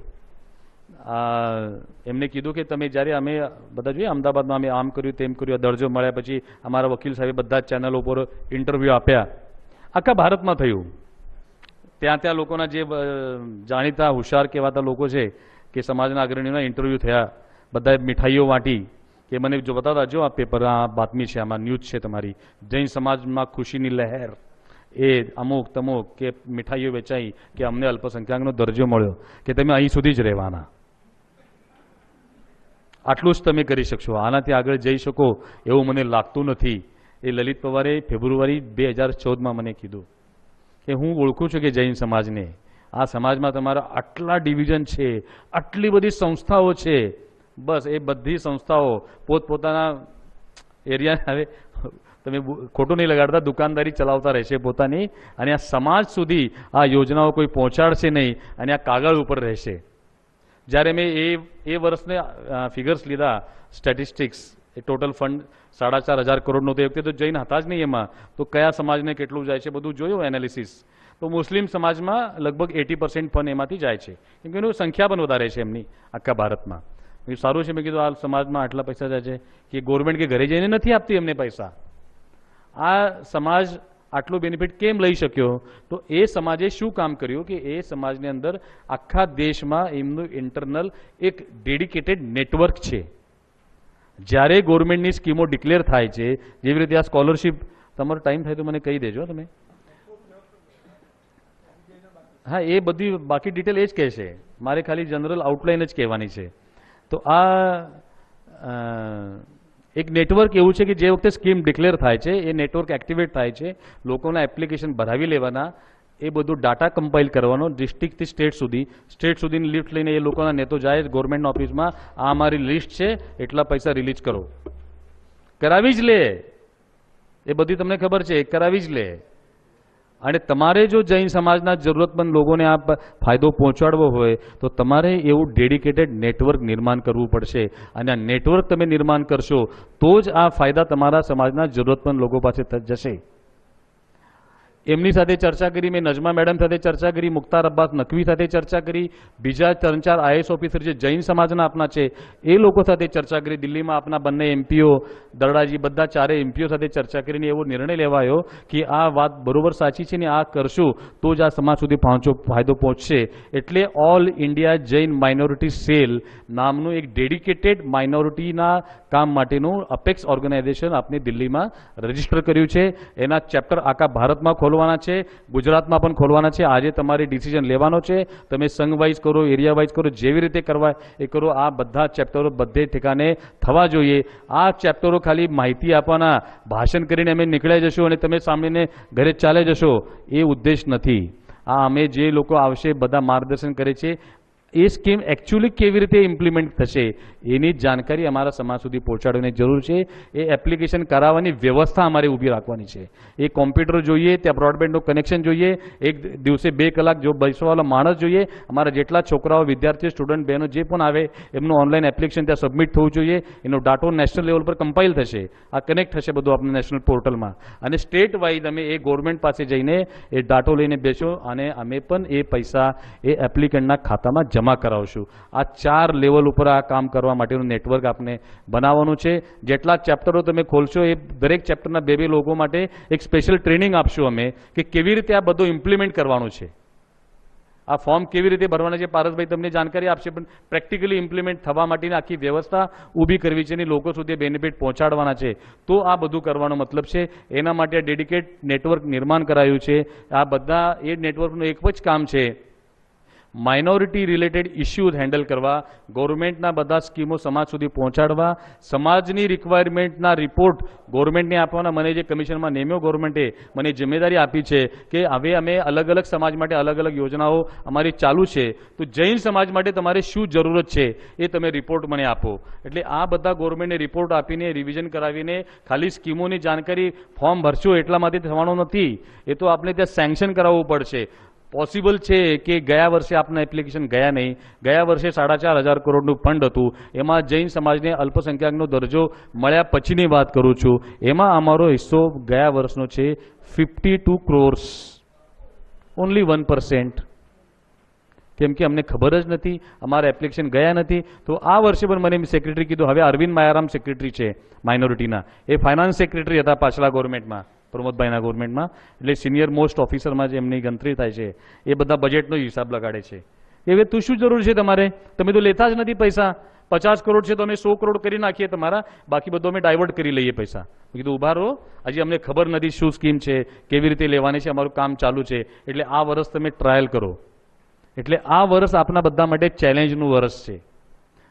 એમને કીધું કે તમે જ્યારે અમે બધા જોઈએ અમદાવાદમાં અમે આમ કર્યું તેમ કર્યું, દરજ્જો મળ્યા પછી અમારા વકીલ સાહેબે બધા જ ચેનલો પર ઇન્ટરવ્યૂ આપ્યા. આખા ભારતમાં થયું. ત્યાં લોકોના જે જાણીતા હોશિયાર કહેવાતા લોકો છે કે સમાજના અગ્રણીઓના ઇન્ટરવ્યૂ થયા, બધાએ મીઠાઈઓ વાંટી કે મને જો બતાવતા જો આ પેપર, આ બાતમી છે, આમાં ન્યૂઝ છે તમારી, જૈન સમાજમાં ખુશીની લહેર, એ અમુક તમુક કે મીઠાઈઓ વેચાઈ કે અમને અલ્પસંખ્યાકનો દરજ્જો મળ્યો કે તમે અહીં સુધી જ રહેવાના, આટલું જ તમે કરી શકશો, આનાથી આગળ જઈ શકો એવું મને લાગતું નથી. એ લલિત પવારે ફેબ્રુઆરી 2014માં મને કીધું કે હું ઓળખું છું કે જૈન સમાજને, આ સમાજમાં તમારા આટલા ડિવિઝન છે, આટલી બધી સંસ્થાઓ છે, બસ એ બધી સંસ્થાઓ પોતપોતાના એરિયા, હવે તમે ખોટું નહીં લગાડતા, દુકાનદારી ચલાવતા રહેશે પોતાની, અને આ સમાજ સુધી આ યોજનાઓ કોઈ પહોંચાડશે નહીં અને આ કાગળ ઉપર રહેશે. જ્યારે મેં એ વર્ષને ફિગર્સ લીધા, સ્ટેટિસ્ટિક્સ, એ ટોટલ ફંડ 4,500 કરોડનો, તો એ વખતે તો જૈન હતા જ નહીં એમાં, તો કયા સમાજને કેટલું જાય છે બધું જોયું એનાલિસિસ. તો મુસ્લિમ સમાજમાં લગભગ 80% ફંડ એમાંથી જાય છે, કેમ કે એનું સંખ્યા પણ વધારે છે એમની આખા ભારતમાં. સારું છે, મેં કીધું આ સમાજમાં આટલા પૈસા જાય છે કે ગવર્મેન્ટ કે ઘરે જઈને નથી આપતી એમને પૈસા. આ સમાજ આટલું બેનિફિટ કેમ લઈ શક્યો? તો એ સમાજે શું કામ કર્યું કે એ સમાજની અંદર આખા દેશમાં એમનું ઇન્ટરનલ એક ડેડિકેટેડ નેટવર્ક છે. જ્યારે ગવર્મેન્ટની સ્કીમો ડિક્લેર થાય છે, જેવી રીતે આ સ્કોલરશિપ, તમારો ટાઈમ થાય તો મને કહી દેજો તમે. હા, એ બધી બાકી ડિટેલ એ જ કહેશે, મારે ખાલી જનરલ આઉટલાઇન જ કહેવાની છે. તો આ એક નેટવર્ક એવું છે કે જે વખતે સ્કીમ ડિક્લેર થાય છે એ નેટવર્ક એક્ટિવેટ થાય છે, લોકોના એપ્લિકેશન ભરાવી લેવાના, એ બધું ડાટા કમ્પાઇલ કરવાનો ડિસ્ટ્રિક્ટથી સ્ટેટ સુધીની લિસ્ટ લઈને એ લોકોના નેતો જાય ગવર્મેન્ટ ઓફિસમાં, આ અમારી લિસ્ટ છે, એટલા પૈસા રિલીઝ કરો, કરાવી જ લે, એ બધી તમને ખબર છે, કરાવી જ લે. અને તમારે જો જૈન સમાજના જરૂરતમંદ લોકોને આ ફાયદો પહોંચાડવો હોય તો તમારે એવું ડેડિકેટેડ નેટવર્ક નિર્માણ કરવું પડશે, અને આ નેટવર્ક તમે નિર્માણ કરશો તો જ આ ફાયદા તમારા સમાજના જરૂરતમંદ લોકો પાસે જશે. એમની સાથે ચર્ચા કરી, મેં નજમા મેડમ સાથે ચર્ચા કરી, મુખ્તાર અબ્બાસ નકવી સાથે ચર્ચા કરી, બીજા 3-4 આઈએએસ ઓફિસર જે જૈન સમાજના આપના છે એ લોકો સાથે ચર્ચા કરી, દિલ્હીમાં આપના બંને એમપીઓ દરડાજી, બધા 4 એમપીઓ સાથે ચર્ચા કરીને એવો નિર્ણય લેવાયો કે આ વાત બરોબર સાચી છે ને આ કરશું તો જ આ સમાજ સુધી ફાયદો પહોંચશે. એટલે all India Jain minority cell નામનું એક ડેડિકેટેડ માઇનોરિટીના કામ માટેનું અપેક્સ ઓર્ગેનાઇઝેશન આપણે દિલ્હીમાં રજીસ્ટર કર્યું છે. એના ચેપ્ટર આખા ભારતમાં ખોલવાના છે, ગુજરાતમાં પણ ખોલવાના છે. આજે તમારે ડિસિઝન લેવાનો છે, તમે સંઘ વાઇઝ કરો, એરિયા વાઇઝ કરો, જેવી રીતે કરવા એ કરો. આ બધા ચેપ્ટરો બધે ઠેકાને થવા જોઈએ. આ ચેપ્ટરો ખાલી માહિતી આપવાના, ભાષણ કરીને અમે નીકળ્યા જશો અને તમે સાંભળીને ઘરે ચાલે જશો, એ ઉદ્દેશ નથી. આ અમે જે લોકો આવશે બધા માર્ગદર્શન કરે છે, એ સ્કીમ એકચ્યુઅલી કેવી રીતે ઇમ્પ્લિમેન્ટ થશે એની જાણકારી અમારા સમાજ સુધી પહોંચાડવાની જરૂર છે. એ એપ્લિકેશન કરાવવાની વ્યવસ્થા અમારે ઊભી રાખવાની છે. એ કોમ્પ્યુટર જોઈએ, ત્યાં બ્રોડબેન્ડનું કનેક્શન જોઈએ, એક દિવસે 2 કલાક જો બેસવાવાળો માણસ જોઈએ. અમારા જેટલા છોકરાઓ, વિદ્યાર્થીઓ, સ્ટુડન્ટ બહેનો જે પણ આવે એમનું ઓનલાઈન એપ્લિકેશન ત્યાં સબમિટ થવું જોઈએ. એનો ડાટો નેશનલ લેવલ પર કમ્પાઇલ થશે, આ કનેક્ટ થશે બધું આપણે નેશનલ પોર્ટલમાં, અને સ્ટેટ વાઇઝ અમે એ ગવર્મેન્ટ પાસે જઈને એ ડાટો લઈને બેસો અને અમે પણ એ પૈસા એ એપ્લિકન્ટના ખાતામાં જમા કરાવશું. આ 4 લેવલ ઉપર આ કામ કરવા માટેનું નેટવર્ક આપણે બનાવવાનું છે. જેટલા ચેપ્ટરો તમે ખોલશો એ દરેક ચેપ્ટરના 2 લોકો માટે એક સ્પેશિયલ ટ્રેનિંગ આપશું અમે કે કેવી રીતે આ બધું ઇમ્પ્લિમેન્ટ કરવાનું છે, આ ફોર્મ કેવી રીતે ભરવાના છે. પારસભાઈ તમને જાણકારી આપશે, પણ પ્રેક્ટિકલી ઇમ્પ્લિમેન્ટ થવા માટેની આખી વ્યવસ્થા ઊભી કરવી છે અને લોકો સુધી બેનિફિટ પહોંચાડવાના છે. તો આ બધું કરવાનો મતલબ છે. એના માટે ડેડિકેટ નેટવર્ક નિર્માણ કરાયું છે. આ બધા એ નેટવર્કનું એક જ કામ છે, માઇનોરિટી રિલેટેડ ઇસ્યુઝ હેન્ડલ કરવા, ગવર્મેન્ટના બધા સ્કીમો સમાજ સુધી પહોંચાડવા, સમાજની રિક્વાયરમેન્ટના રિપોર્ટ ગવર્મેન્ટને આપવાના. મને જે કમિશનમાં નેમ્યો ગવર્મેન્ટે મને જિમ્મેદારી આપી છે કે હવે અમે અલગ અલગ સમાજ માટે અલગ અલગ યોજનાઓ અમારી ચાલુ છે, તો જૈન સમાજ માટે તમારે શું જરૂરત છે એ તમે રિપોર્ટ મને આપો. એટલે આ બધા ગવર્મેન્ટને રિપોર્ટ આપીને રિવિઝન કરાવીને ખાલી સ્કીમોની જાણકારી ફોર્મ ભરશો એટલામાંથી થવાનું નથી. એ તો આપણે ત્યાં સેન્કશન કરાવવું પડશે. પોસિબલ છે કે ગયા વર્ષે આપના એપ્લિકેશન ગયા નહીં, ગયા વર્ષે 4,500 કરોડનું ફંડ હતું, એમાં જૈન સમાજને અલ્પસંખ્યાકનો દરજ્જો મળ્યા પછીની વાત કરું છું, એમાં અમારો હિસ્સો ગયા વર્ષનો છે 52 crores, ઓનલી 1%. કેમ કે અમને ખબર જ નથી, અમારા એપ્લિકેશન ગયા નથી. તો આ વર્ષે પણ મને સેક્રેટરી કીધું, હવે અરવિંદ માયારામ સેક્રેટરી છે માઇનોરિટીના, એ ફાઇનાન્સ સેક્રેટરી હતા પાછલા ગવર્મેન્ટમાં, પ્રમોદભાઈના ગવર્મેન્ટમાં, એટલે સિનિયર મોસ્ટ ઓફિસરમાં જે એમની ગણતરી થાય છે એ બધા બજેટનો હિસાબ લગાડે છે. હવે તું શું જરૂર છે તમારે, તમે તો લેતા જ નથી પૈસા. 50 કરોડ છે તો અમે 100 કરોડ કરી નાખીએ તમારા, બાકી બધું અમે ડાયવર્ટ કરી લઈએ પૈસા. મેં કીધું ઉભા રહો, હજી અમને ખબર નથી શું સ્કીમ છે, કેવી રીતે લેવાની છે, અમારું કામ ચાલુ છે, એટલે આ વર્ષ તમે ટ્રાયલ કરો. એટલે આ વર્ષ આપના બધા માટે ચેલેન્જનું વર્ષ છે.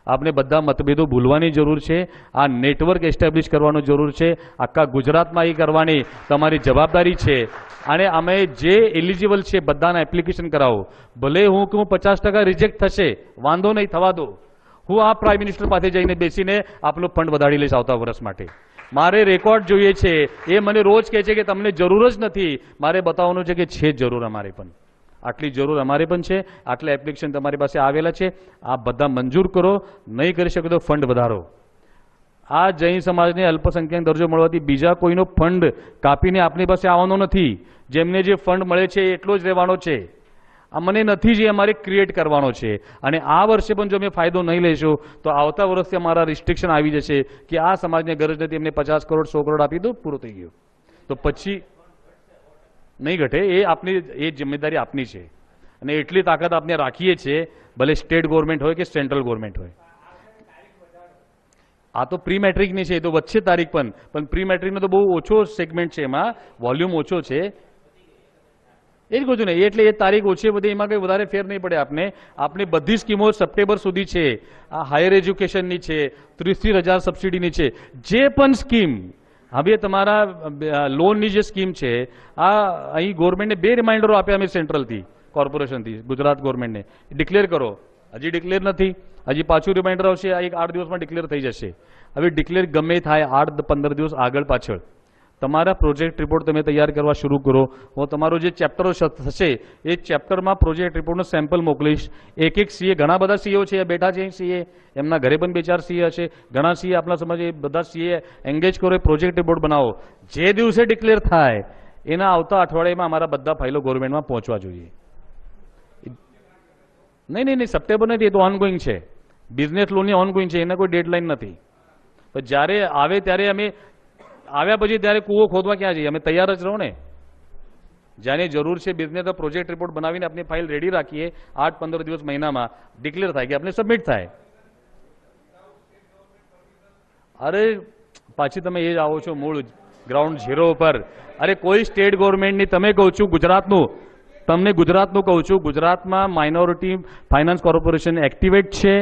આપણે બધા મતભેદો ભૂલવાની જરૂર છે. આ નેટવર્ક એસ્ટાબ્લિશ કરવાની જરૂર છે. આખા ગુજરાતમાં એ કરવાની તમારી જવાબદારી છે. અને અમે જે એલિજિબલ છે બધાના એપ્લિકેશન કરાવો. ભલે હું કહું 50% રિજેક્ટ થશે, વાંધો નહીં, થવા દો. હું આ પ્રાઇમ મિનિસ્ટર પાસે જઈને બેસીને આપનો ફંડ વધારી લઈશ આવતા વર્ષ માટે. મારે રેકોર્ડ જોઈએ છે. એ મને રોજ કહે છે કે તમને જરૂર જ નથી, મારે બતાવવાનું છે કે છે જરૂર, અમારે પણ આટલી જરૂર અમારે પણ છે, આટલા એપ્લિકેશન તમારી પાસે આવેલા છે, આ બધા મંજૂર કરો. નહીં કરી શકો તો ફંડ વધારો. આ જૈન સમાજને અલ્પસંખ્યક દરજ્જો મળવાથી બીજા કોઈનો ફંડ કાપીને આપણી પાસે આવવાનો નથી. જેમને જે ફંડ મળે છે એટલો જ રહેવાનો છે. આ મને નથી, જે અમારે ક્રિએટ કરવાનો છે. અને આ વર્ષે પણ જો અમે ફાયદો નહીં લઈશું તો આવતા વર્ષથી અમારા રિસ્ટ્રિક્શન આવી જશે કે આ સમાજને ગરજ નથી, એમને 50 કરોડ 100 કરોડ આપી દો, પૂરું થઈ ગયું. તો પછી નહીં ઘટે. એ આપની એ જિમ્મેદારી આપની છે અને એટલી તાકાત આપણે રાખીએ છીએ, ભલે સ્ટેટ ગવર્મેન્ટ હોય કે સેન્ટ્રલ ગવર્મેન્ટ હોય. આ તો પ્રી મેટ્રિકની છે, એ તો વચ્ચે તારીખ પણ પ્રી મેટ્રિકનો તો બહુ ઓછો સેગમેન્ટ છે, એમાં વોલ્યુમ ઓછો છે. એ જ કહું છું ને, એટલે એ તારીખ ઓછી બધી, એમાં કંઈ વધારે ફેર નહીં પડે આપને. આપણી બધી સ્કીમો સપ્ટેમ્બર સુધી છે. આ હાયર એજ્યુકેશનની છે, 30,000 સબસિડીની છે, જે પણ સ્કીમ. હવે તમારા લોનની જે સ્કીમ છે, આ અહીં ગવર્મેન્ટને 2 રિમાઇન્ડરો આપ્યા અમે સેન્ટ્રલથી, કોર્પોરેશનથી, ગુજરાત ગવર્મેન્ટને, ડિક્લેર કરો. હજી ડિક્લેર નથી, હજી પાછું રિમાઇન્ડર આવશે, આ 8 દિવસમાં ડિક્લેર થઈ જશે. હવે ડિક્લેર ગમે થાય 8-15 દિવસ આગળ પાછળ, તમારા પ્રોજેક્ટ રિપોર્ટ તમે તૈયાર કરવા શરૂ કરો. હું તમારો જે ચેપ્ટરો થશે એ ચેપ્ટરમાં પ્રોજેક્ટ રિપોર્ટનો સેમ્પલ મોકલીશ. એક સીએ, ઘણા બધા સીઓ છે બેઠા છે, સીએ એમના ઘરે પણ 2-4 સીએ હશે, ઘણા સીએ આપણા સમાજ, એ બધા સીએ એંગેજ કરો, પ્રોજેક્ટ રિપોર્ટ બનાવો. જે દિવસે ડિક્લેર થાય એના આવતા અઠવાડિયામાં અમારા બધા ફાઇલો ગવર્મેન્ટમાં પહોંચવા જોઈએ. નહીં, સપ્ટેમ્બર નથી, એ તો ઓનગોઈંગ છે. બિઝનેસ લોનની ઓનગોઈંગ છે, એના કોઈ ડેડલાઇન નથી. પણ જ્યારે આવે ત્યારે અમે આવ્યા પછી ત્યારે કૂવો ખોદવા ક્યાં જઈએ, અમે તૈયાર જ રહો ને. જ્યાંની જરૂર છે બિઝનેસ પ્રોજેક્ટ રિપોર્ટ બનાવીને આપણી ફાઇલ રેડી રાખીએ, 8-15 દિવસ મહિનામાં ડિક્લેર થાય કે આપણે સબમિટ થાય. અરે પાછી તમે એ જ આવો છો મૂળ ગ્રાઉન્ડ ઝીરો પર. અરે કોઈ સ્ટેટ ગવર્મેન્ટની, તમે કહું છું ગુજરાતનું તમને ગુજરાતનું કહું છું, ગુજરાતમાં માઇનોરિટી ફાઇનાન્સ કોર્પોરેશન એક્ટિવેટ છે.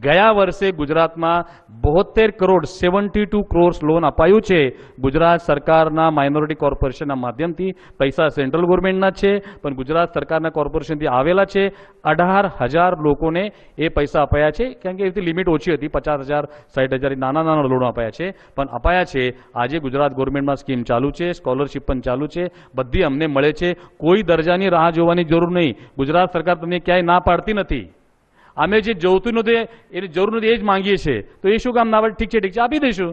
ગયા વર્ષે ગુજરાતમાં 72 કરોડ 72 crores લોન અપાયું છે. ગુજરાત સરકારના માઇનોરિટી કોર્પોરેશનના માધ્યમથી પૈસા સેન્ટ્રલ ગવર્મેન્ટના છે, પણ ગુજરાત સરકારના કોર્પોરેશનથી આવેલા છે. 18,000 લોકોને એ પૈસા અપાયા છે, કારણ કે એથી લિમિટ ઓછી હતી, 50,000 60,000 નાના નાના લોન અપાયા છે, પણ અપાયા છે. આજે ગુજરાત ગવર્મેન્ટમાં સ્કીમ ચાલુ છે, સ્કોલરશીપ પણ ચાલુ છે, બધી અમને મળે છે. કોઈ દરજાની રાહ જોવાની જરૂર નહીં. ગુજરાત સરકાર તમને ક્યાંય ના પાડતી નથી. અમે જે જોતું નથી એની જરૂર નથી એ જ માંગીએ છીએ, તો એ શું કામ ના આવે? ઠીક છે આપી દઈશું.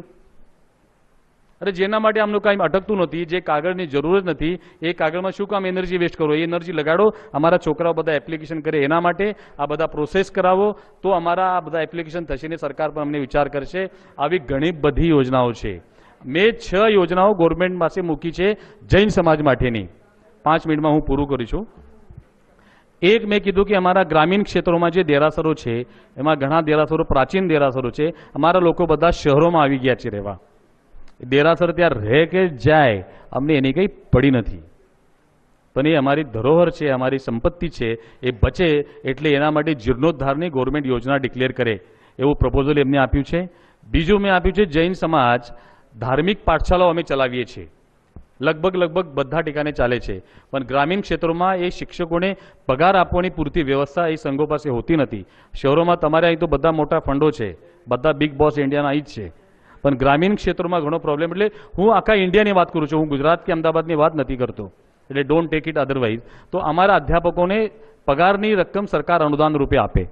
અરે જેના માટે આમનું કાંઈ અટકતું નથી, જે કાગળની જરૂર જ નથી, એ કાગળમાં શું કામ એનર્જી વેસ્ટ કરો? એ એનર્જી લગાડો, અમારા છોકરાઓ બધા એપ્લિકેશન કરે એના માટે, આ બધા પ્રોસેસ કરાવો, તો અમારા આ બધા એપ્લિકેશન થશે ને સરકાર પણ અમને વિચાર કરશે. આવી ઘણી બધી યોજનાઓ છે. મેં 6 યોજનાઓ ગવર્મેન્ટ પાસે મૂકી છે જૈન સમાજ માટેની. 5 મિનિટમાં હું પૂરું કરું છું. એક મેં કીધું કે અમારા ગ્રામીણ ક્ષેત્રોમાં જે દેરાસરો છે એમાં ઘણા દેરાસરો પ્રાચીન દેરાસરો છે. અમારા લોકો બધા શહેરોમાં આવી ગયા છે રહેવા. દેરાસર ત્યાં રહે કે જાય અમને એની કંઈ પડી નથી, પણ એ અમારી ધરોહર છે, અમારી સંપત્તિ છે, એ બચે એટલે એના માટે જીર્ણોદ્ધારની ગવર્મેન્ટ યોજના ડિક્લેર કરે એવું પ્રપોઝલ એમને આપ્યું છે. બીજું મેં આપ્યું છે જૈન સમાજ ધાર્મિક પાઠશાલાઓ અમે ચલાવીએ છીએ. લગભગ બધા ઠેકાને ચાલે છે, પણ ગ્રામીણ ક્ષેત્રોમાં એ શિક્ષકોને પગાર આપવાની પૂરતી વ્યવસ્થા એ સંઘો પાસે હોતી નથી. શહેરોમાં તમારે અહીં તો બધા મોટા ફંડો છે, બધા બિગ બોસ ઇન્ડિયાના અહીં જ છે, પણ ગ્રામીણ ક્ષેત્રોમાં ઘણો પ્રોબ્લેમ. એટલે હું આખા ઇન્ડિયાની વાત કરું છું, હું ગુજરાત કે અમદાવાદની વાત નથી કરતો, એટલે ડોન્ટ ટેક ઇટ અધરવાઇઝ. તો અમારા અધ્યાપકોને પગારની રકમ સરકાર અનુદાન રૂપે આપે.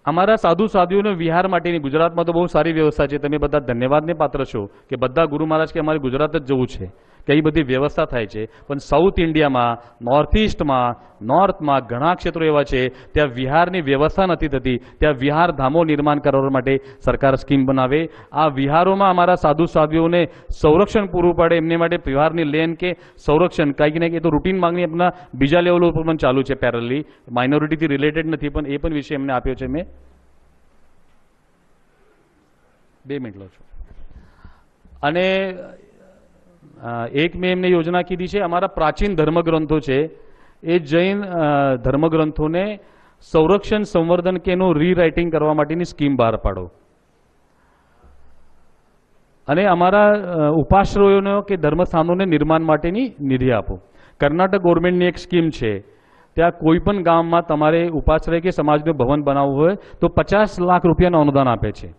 અમારા સાધુ સાધુઓને વિહાર માટેની ગુજરાતમાં તો બહુ સારી વ્યવસ્થા છે. તમે બધા ધન્યવાદને પાત્ર છો કે બધા ગુરુ મહારાજ કે અમારે ગુજરાત જ જવું છે, કે એ બધી વ્યવસ્થા થાય છે. પણ સાઉથ ઇન્ડિયામાં, નોર્થ ઇસ્ટમાં, નોર્થમાં ઘણા ક્ષેત્રો એવા છે ત્યાં વિહારની વ્યવસ્થા નથી થતી. ત્યાં વિહાર ધામો નિર્માણ કરવા માટે સરકાર સ્કીમ બનાવે. આ વિહારોમાં અમારા સાધુ સાધુઓને સંરક્ષણ પૂરું પાડે, એમને માટે વિહારની લેન કે સંરક્ષણ કાંઈક ને કંઈક તો રૂટીન માંગણી આપણા બીજા લેવલ ઉપર પણ ચાલુ છે પેરેલલી. માઇનોરિટીથી રિલેટેડ નથી, પણ એ પણ વિષય એમને આપ્યો છે. મેં 2 મિનિટ લઉં છું. અને એક મેં એમને યોજના કીધી છે, અમારા પ્રાચીન ધર્મગ્રંથો છે એ જૈન ધર્મગ્રંથોને સંરક્ષણ સંવર્ધન કે એનું રીરાઇટિંગ કરવા માટેની સ્કીમ બહાર પાડો. અને અમારા ઉપાશ્રયોનો કે ધર્મસ્થાનોને નિર્માણ માટેની નિધિ આપો. કર્ણાટક ગવર્મેન્ટની એક સ્કીમ છે, ત્યાં કોઈ પણ ગામમાં તમારે ઉપાશ્રય કે સમાજનું ભવન બનાવવું હોય તો 50 લાખ રૂપિયાનું અનુદાન આપે છે,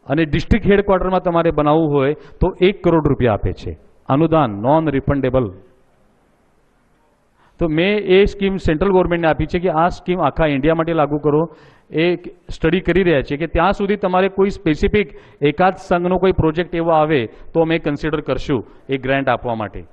અને ડિસ્ટ્રિક્ટ હેડક્વાર્ટરમાં તમારે બનાવવું હોય તો 1 કરોડ રૂપિયા આપે છે અનુદાન, નોન રિફંડેબલ. તો મેં એ સ્કીમ સેન્ટ્રલ ગવર્મેન્ટને આપી છે કે આ સ્કીમ આખા ઇન્ડિયા માટે લાગુ કરો. એ સ્ટડી કરી રહ્યા છે કે ત્યાં સુધી તમારે કોઈ સ્પેસિફિક એકાદ સંઘનો કોઈ પ્રોજેક્ટ એવો આવે તો અમે કન્સિડર કરશું એ ગ્રાન્ટ આપવા માટે.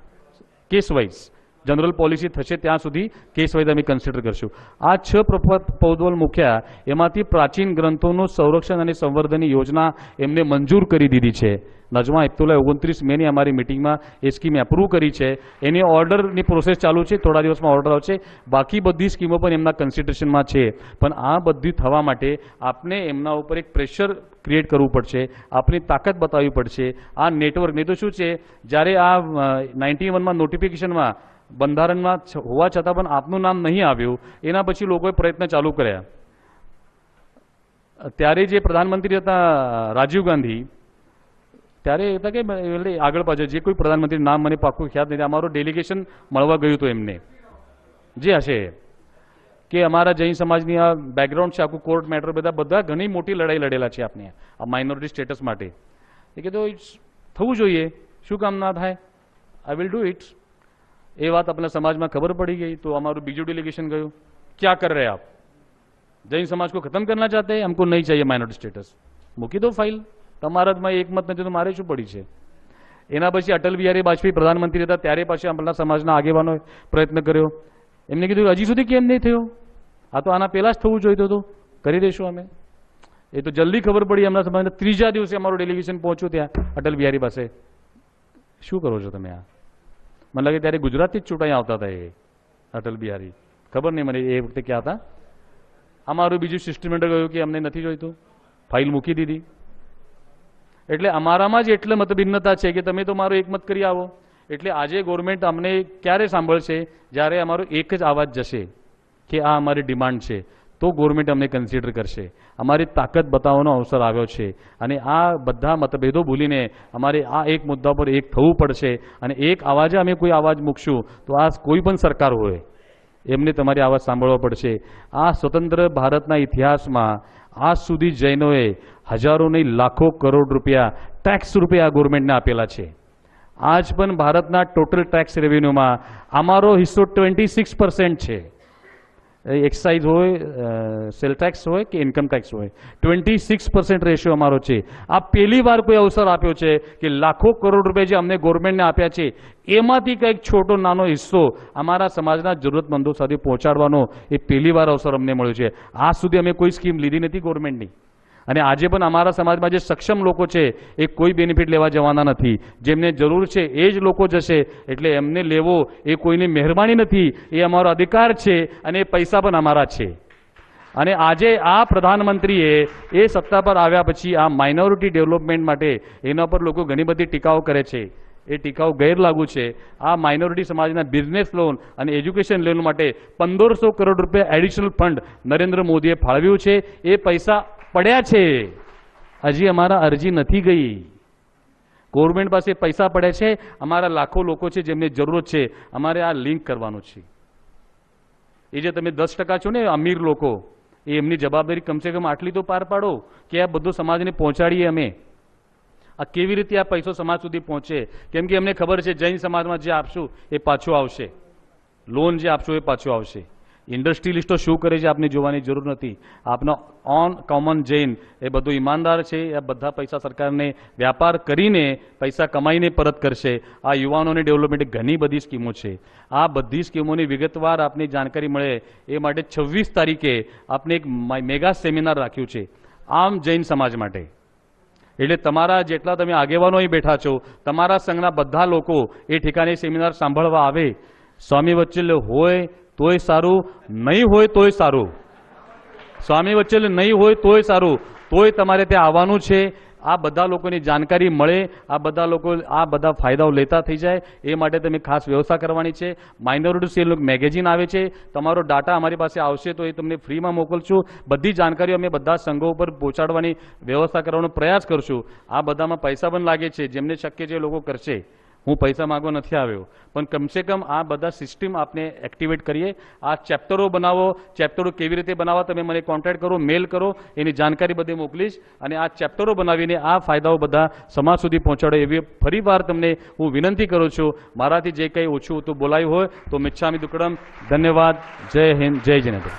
કેસ વાઇઝ જનરલ પોલિસી થશે ત્યાં સુધી કેસ વાઇઝ અમે કન્સિડર કરશું. આ 6 પ્રપોઝલ મૂક્યા, એમાંથી પ્રાચીન ગ્રંથોનું સંરક્ષણ અને સંવર્ધનની યોજના એમને મંજૂર કરી દીધી છે. નજમા હેપતુલ્લાહ 29 મેની અમારી મિટિંગમાં એ સ્કીમ એપ્રૂવ કરી છે. એની ઓર્ડરની પ્રોસેસ ચાલુ છે, થોડા દિવસમાં ઓર્ડર આવશે. બાકી બધી સ્કીમો પણ એમના કન્સિડરેશનમાં છે. પણ આ બધી થવા માટે આપને એમના ઉપર એક પ્રેશર ક્રિએટ કરવું પડશે, આપની તાકાત બતાવવી પડશે. આ નેટવર્ક નહીં તો શું છે, જ્યારે આ 91માં નોટિફિકેશનમાં બંધારણમાં હોવા છતાં પણ આપનું નામ નહીં આવ્યું, એના પછી લોકોએ પ્રયત્ન ચાલુ કર્યા. ત્યારે જે પ્રધાનમંત્રી હતા રાજીવ ગાંધી, ત્યારે હતા કે આગળ પાછળ જે કોઈ પ્રધાનમંત્રી નામ મને પાક્કું ખ્યાલ નથી, અમારું ડેલિગેશન મળવા ગયું હતું એમને, જે હશે કે અમારા જૈન સમાજની આ બેકગ્રાઉન્ડ છે, આખું કોર્ટ મેટર બધા ઘણી મોટી લડાઈ લડેલા છે આપણે આ માઇનોરિટી સ્ટેટસ માટે. એ કીધું થવું જોઈએ, શું કામ ના થાય, આઈ વિલ ડુ ઇટ. એ વાત આપણા સમાજમાં ખબર પડી ગઈ તો અમારું બીજું ડેલિગેશન ગયું, ક્યાં કર રહે આપ, જૈન સમાજ को खत्म करना चाहते हैं, हमको नहीं चाहिए माइनॉरिटी स्टेटस. મૂકી દો ફાઇલ, તમારા જ એકમત નથી તો મારે શું પડી છે. એના પછી અટલ બિહારી વાજપેયી પ્રધાનમંત્રી હતા ત્યારે પાછી આપણા સમાજના આગેવાનોએ પ્રયત્ન કર્યો. એમને કીધું હજી સુધી કેમ નહીં થયો, આ તો આના પહેલા જ થવું જોઈતું હતું, કરી દઈશું અમે. એ તો જલ્દી ખબર પડી એમના સમાજના. 3જા દિવસે અમારું ડેલિગેશન પહોંચ્યું ત્યાં અટલ બિહારી પાસે. શું કરો છો તમે આ? મને લાગે ત્યારે ગુજરાતથી જ ચૂંટાઈ આવતા હતા એ અટલ બિહારી, ખબર નહીં મને એ વખતે ક્યાં હતા. અમારું બીજું સિસ્ટમેન્ટ ગયું કે અમને નથી જોઈતું, ફાઇલ મૂકી દીધી. એટલે અમારામાં જ એટલે મતભિન્નતા છે કે તમે તો મારો એક મત કરી આવો, એટલે આજે ગવર્મેન્ટ અમને ક્યારે સાંભળશે? જ્યારે અમારો એક જ અવાજ જશે કે આ અમારી ડિમાન્ડ છે, તો ગવર્મેન્ટ અમને કન્સિડર કરશે. અમારી તાકાત બતાવવાનો અવસર આવ્યો છે અને આ બધા મતભેદો ભૂલીને અમારે આ એક મુદ્દા પર એક થવું પડશે અને એક અવાજે અમે કોઈ અવાજ મૂકશું તો આ કોઈ પણ સરકાર હોય એમને તમારી અવાજ સાંભળવો પડશે. આ સ્વતંત્ર ભારતના ઇતિહાસમાં આજ સુધી જૈનોએ હજારો નહીં લાખો કરોડ રૂપિયા ટેક્સ રૂપે આ ગવર્મેન્ટને આપેલા છે. આજ પણ ભારતના ટોટલ ટેક્સ રેવન્યુમાં અમારો હિસ્સો 26% છે. એક્સાઇઝ હોય, સેલ ટેક્સ હોય કે ઇન્કમ ટેક્સ હોય, 26% રેશિયો અમારો છે. આ પહેલી વાર કોઈ અવસર આપ્યો છે કે લાખો કરોડ રૂપિયા જે અમને ગવર્મેન્ટને આપ્યા છે એમાંથી કંઈક છોટો નાનો હિસ્સો અમારા સમાજના જરૂરતમંદો સાથે પહોંચાડવાનો એ પહેલી વાર અવસર અમને મળ્યો છે. આજ સુધી અમે કોઈ સ્કીમ લીધી નથી ગવર્મેન્ટની અને આજે પણ અમારા સમાજમાં જે સક્ષમ લોકો છે એ કોઈ બેનિફિટ લેવા જવાના નથી. જેમને જરૂર છે એ જ લોકો જશે, એટલે એમને લેવો એ કોઈની મહેરબાની નથી, એ અમારો અધિકાર છે અને એ પૈસા પણ અમારા છે. અને આજે આ પ્રધાનમંત્રીએ એ સત્તા પર આવ્યા પછી આ માઇનોરિટી ડેવલપમેન્ટ માટે એના પર લોકો ઘણી બધી ટીકાઓ કરે છે. એ ટીકાઓ ગેરલાગુ છે. આ માઇનોરિટી સમાજના બિઝનેસ લોન અને એજ્યુકેશન લોન માટે 1500 કરોડ રૂપિયા એડિશનલ ફંડ નરેન્દ્ર મોદીએ ફાળવ્યું છે. એ પૈસા પડ્યા છે, હજી અમારા અરજી નથી ગઈ. ગવર્મેન્ટ પાસે પૈસા પડ્યા છે. અમારા લાખો લોકો છે જેમને જરૂરત છે, અમારે આ લિંક કરવાનું છે. એ જે તમે 10% છો ને અમીર લોકો, એ એમની જવાબદારી કમસે કમ આટલી તો પાર પાડો કે આ બધું સમાજને પહોંચાડીએ. અમે આ કેવી રીતે આ પૈસો સમાજ સુધી પહોંચે? કેમ કે અમને ખબર છે જૈન સમાજમાં જે આપશું એ પાછું આવશે, લોન જે આપશું એ પાછું આવશે. ઇન્ડસ્ટ્રીલિસ્ટો શું કરે છે આપને જોવાની જરૂર નથી. આપનો ઓન કોમન જૈન એ બધું ઈમાનદાર છે. આ બધા પૈસા સરકારને વ્યાપાર કરીને પૈસા કમાઈને પરત કરશે. આ યુવાનોને ડેવલપમેન્ટ ઘણી બધી સ્કીમો છે. આ બધી સ્કીમોની વિગતવાર આપને જાણકારી મળે એ માટે 26 તારીખે આપને એક મેગા સેમિનાર રાખ્યું છે આમ જૈન સમાજ માટે. એટલે તમારા જેટલા તમે આગેવાનો અહીં બેઠા છો, તમારા સંઘના બધા લોકો એ ઠેકાણે સેમિનાર સાંભળવા આવે. સ્વામી વચ્ચે હોય તોય સારું, નહીં હોય તોય સારું. સ્વામી વચ્ચે નહીં હોય તોય સારું, તોય તમારે ત્યાં આવવાનું છે. આ બધા લોકોની જાણકારી મળે, આ બધા લોકો આ બધા ફાયદાઓ લેતા થઈ જાય એ માટે તમે ખાસ વ્યવસ્થા કરવાની છે. માઇનોરિટી સેલ મેગેઝિન આવે છે, તમારો ડાટા અમારી પાસે આવશે તો એ તમને ફ્રીમાં મોકલશું. બધી જાણકારીઓ અમે બધા સંઘો ઉપર પહોંચાડવાની વ્યવસ્થા કરવાનો પ્રયાસ કરશું. આ બધામાં પૈસા પણ લાગે છે, જેમને શક્ય છે એ લોકો કરશે. હું પૈસા માંગવા નથી આવ્યો, પણ કમસે કમ આ બધા સિસ્ટમ આપને એક્ટિવેટ કરીએ. આ ચેપ્ટરો બનાવો. ચેપ્ટરો કેવી રીતે બનાવવા તમે મને કોન્ટેક્ટ કરો, મેલ કરો, એની જાણકારી બધી મોકલીશ. અને આ ચેપ્ટરો બનાવીને આ ફાયદાઓ બધા સમાજ સુધી પહોંચાડો એવી ફરીવાર તમને હું વિનંતી કરું છું. મારાથી જે કંઈ ઓછું તો બોલાયું હોય તો મિચ્છામી દુક્કડમ. ધન્યવાદ. જય હિન્દ, જય જિનેન્દ્ર.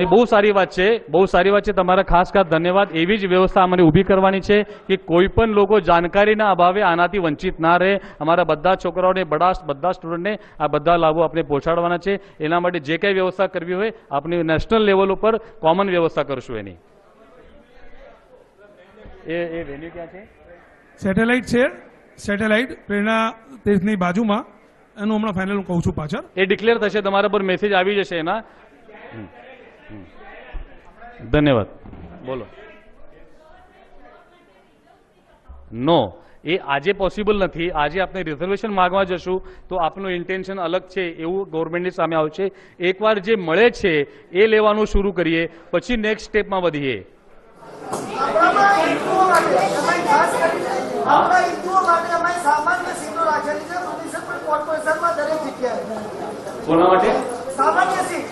એ બહુ સારી વાત છે, બહુ સારી વાત છે. તમારા ખાસ ધન્યવાદ. એવી જ વ્યવસ્થા અમને ઊભી કરવાની છે કે કોઈ પણ લોકો જાણકારીના અભાવે આનાથી વંચિત ના રહે. અમારા બધા છોકરાઓને, બધા સ્ટુડન્ટને આ બધા લાભો આપણે પહોંચાડવાના છે. એના માટે જે કંઈ વ્યવસ્થા કરવી હોય આપણે નેશનલ લેવલ ઉપર કોમન વ્યવસ્થા કરશું. એની એ વેન્યુ ક્યાં છે? સેટેલાઇટ છે, સેટેલાઇટ પ્રેરણા તીર્થની બાજુમાં. એનું હમણાં ફાઇનલ હું કહું છું પાછળ. એ ડિક્લેર થશે, તમારા પર મેસેજ આવી જશે એના. ધન્યવાદ. બોલો. નો, એ આજે પોસિબલ નથી. આજે આપણે રિઝર્વેશન માંગવા જશું તો આપનું ઇન્ટેન્શન અલગ છે એવું ગવર્મેન્ટની સામે આવશે. એકવાર જે મળે છે એ લેવાનું શરૂ કરીએ, પછી નેક્સ્ટ સ્ટેપમાં વધીએ. કોના માટે? સામાન્ય સીટ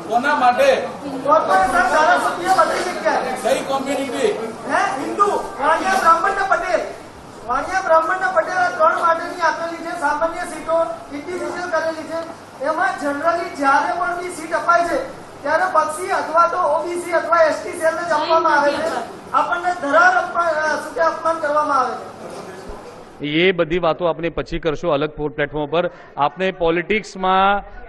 કોના માટે? કોર્પોરેશન ધારાસભ્ય બધી જગ્યાએ. કઈ કોમ્યુનિટી? હે હિન્દુ વાણિયા બ્રાહ્મણ પટેલ. વાણિયા બ્રાહ્મણ પટેલ આ 3 માટેની આપેલી છે સામાન્ય સીટો ઇન્ડિવિજ્યુઅલ કરેલી છે. એમાં જનરલી જ્યારે પણ બી સીટ અપાય છે ત્યારે બક્ષી અથવા તો ઓબીસી અથવા એસટી સેલને જ આપવામાં આવે છે. આપણને ધરાર અપમાન કરવામાં આવે છે. એ બધી વાતો આપણે પછી કરશું અલગ પ્લેટફોર્મ પર. આપણે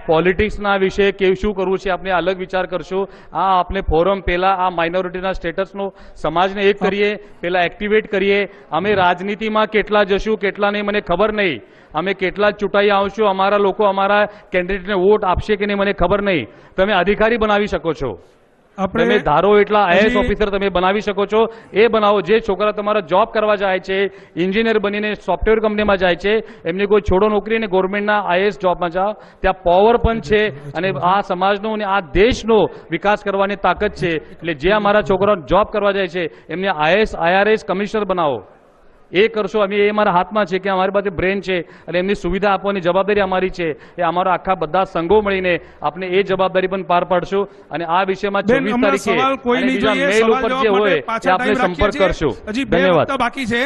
પોલિટિક્સના વિશે શું કરવું છે આપણે અલગ વિચાર કરશું. આ આપણે ફોરમ પહેલા આ માઇનોરિટીના સ્ટેટસનો સમાજને એક કરીએ, પહેલા એક્ટિવેટ કરીએ. અમે રાજનીતિમાં કેટલા જશું કેટલા નહીં મને ખબર નહીં. અમે કેટલા ચૂંટાઈ આવશું, અમારા લોકો અમારા કેન્ડિડેટને વોટ આપશે કે નહીં મને ખબર નહીં. તમે અધિકારી બનાવી શકો છો, તમે ધારો એટલા આઈએએસ ઓફિસર તમે બનાવી શકો છો. એ બનાવો. જે છોકરા તમારા જોબ કરવા જાય છે, એન્જિનિયર બનીને સોફ્ટવેર કંપનીમાં જાય છે, એમને કોઈ છોડો નોકરી ને ગવર્મેન્ટના આઈએએસ જોબમાં જાઓ. ત્યાં પાવર પણ છે અને આ સમાજનો અને આ દેશનો વિકાસ કરવાની તાકાત છે. એટલે જે અમારા છોકરાઓ જોબ કરવા જાય છે એમને આઈએએસ આઈઆરએસ કમિશનર બનાવો. એ કરશો. અમે એ અમારા હાથમાં છે કે અમારી પાસે બ્રેન છે અને એમની સુવિધા આપવાની જવાબદારી અમારી છે. એ અમારા આખા બધા સંઘો મળીને આપણે એ જવાબદારી પણ પાર પાડશું. અને આ વિષયમાં 24 તારીખે મેલ ઉપર જે હોય એ આપણે સંપર્ક કરશું. ધન્યવાદ. બાકી છે.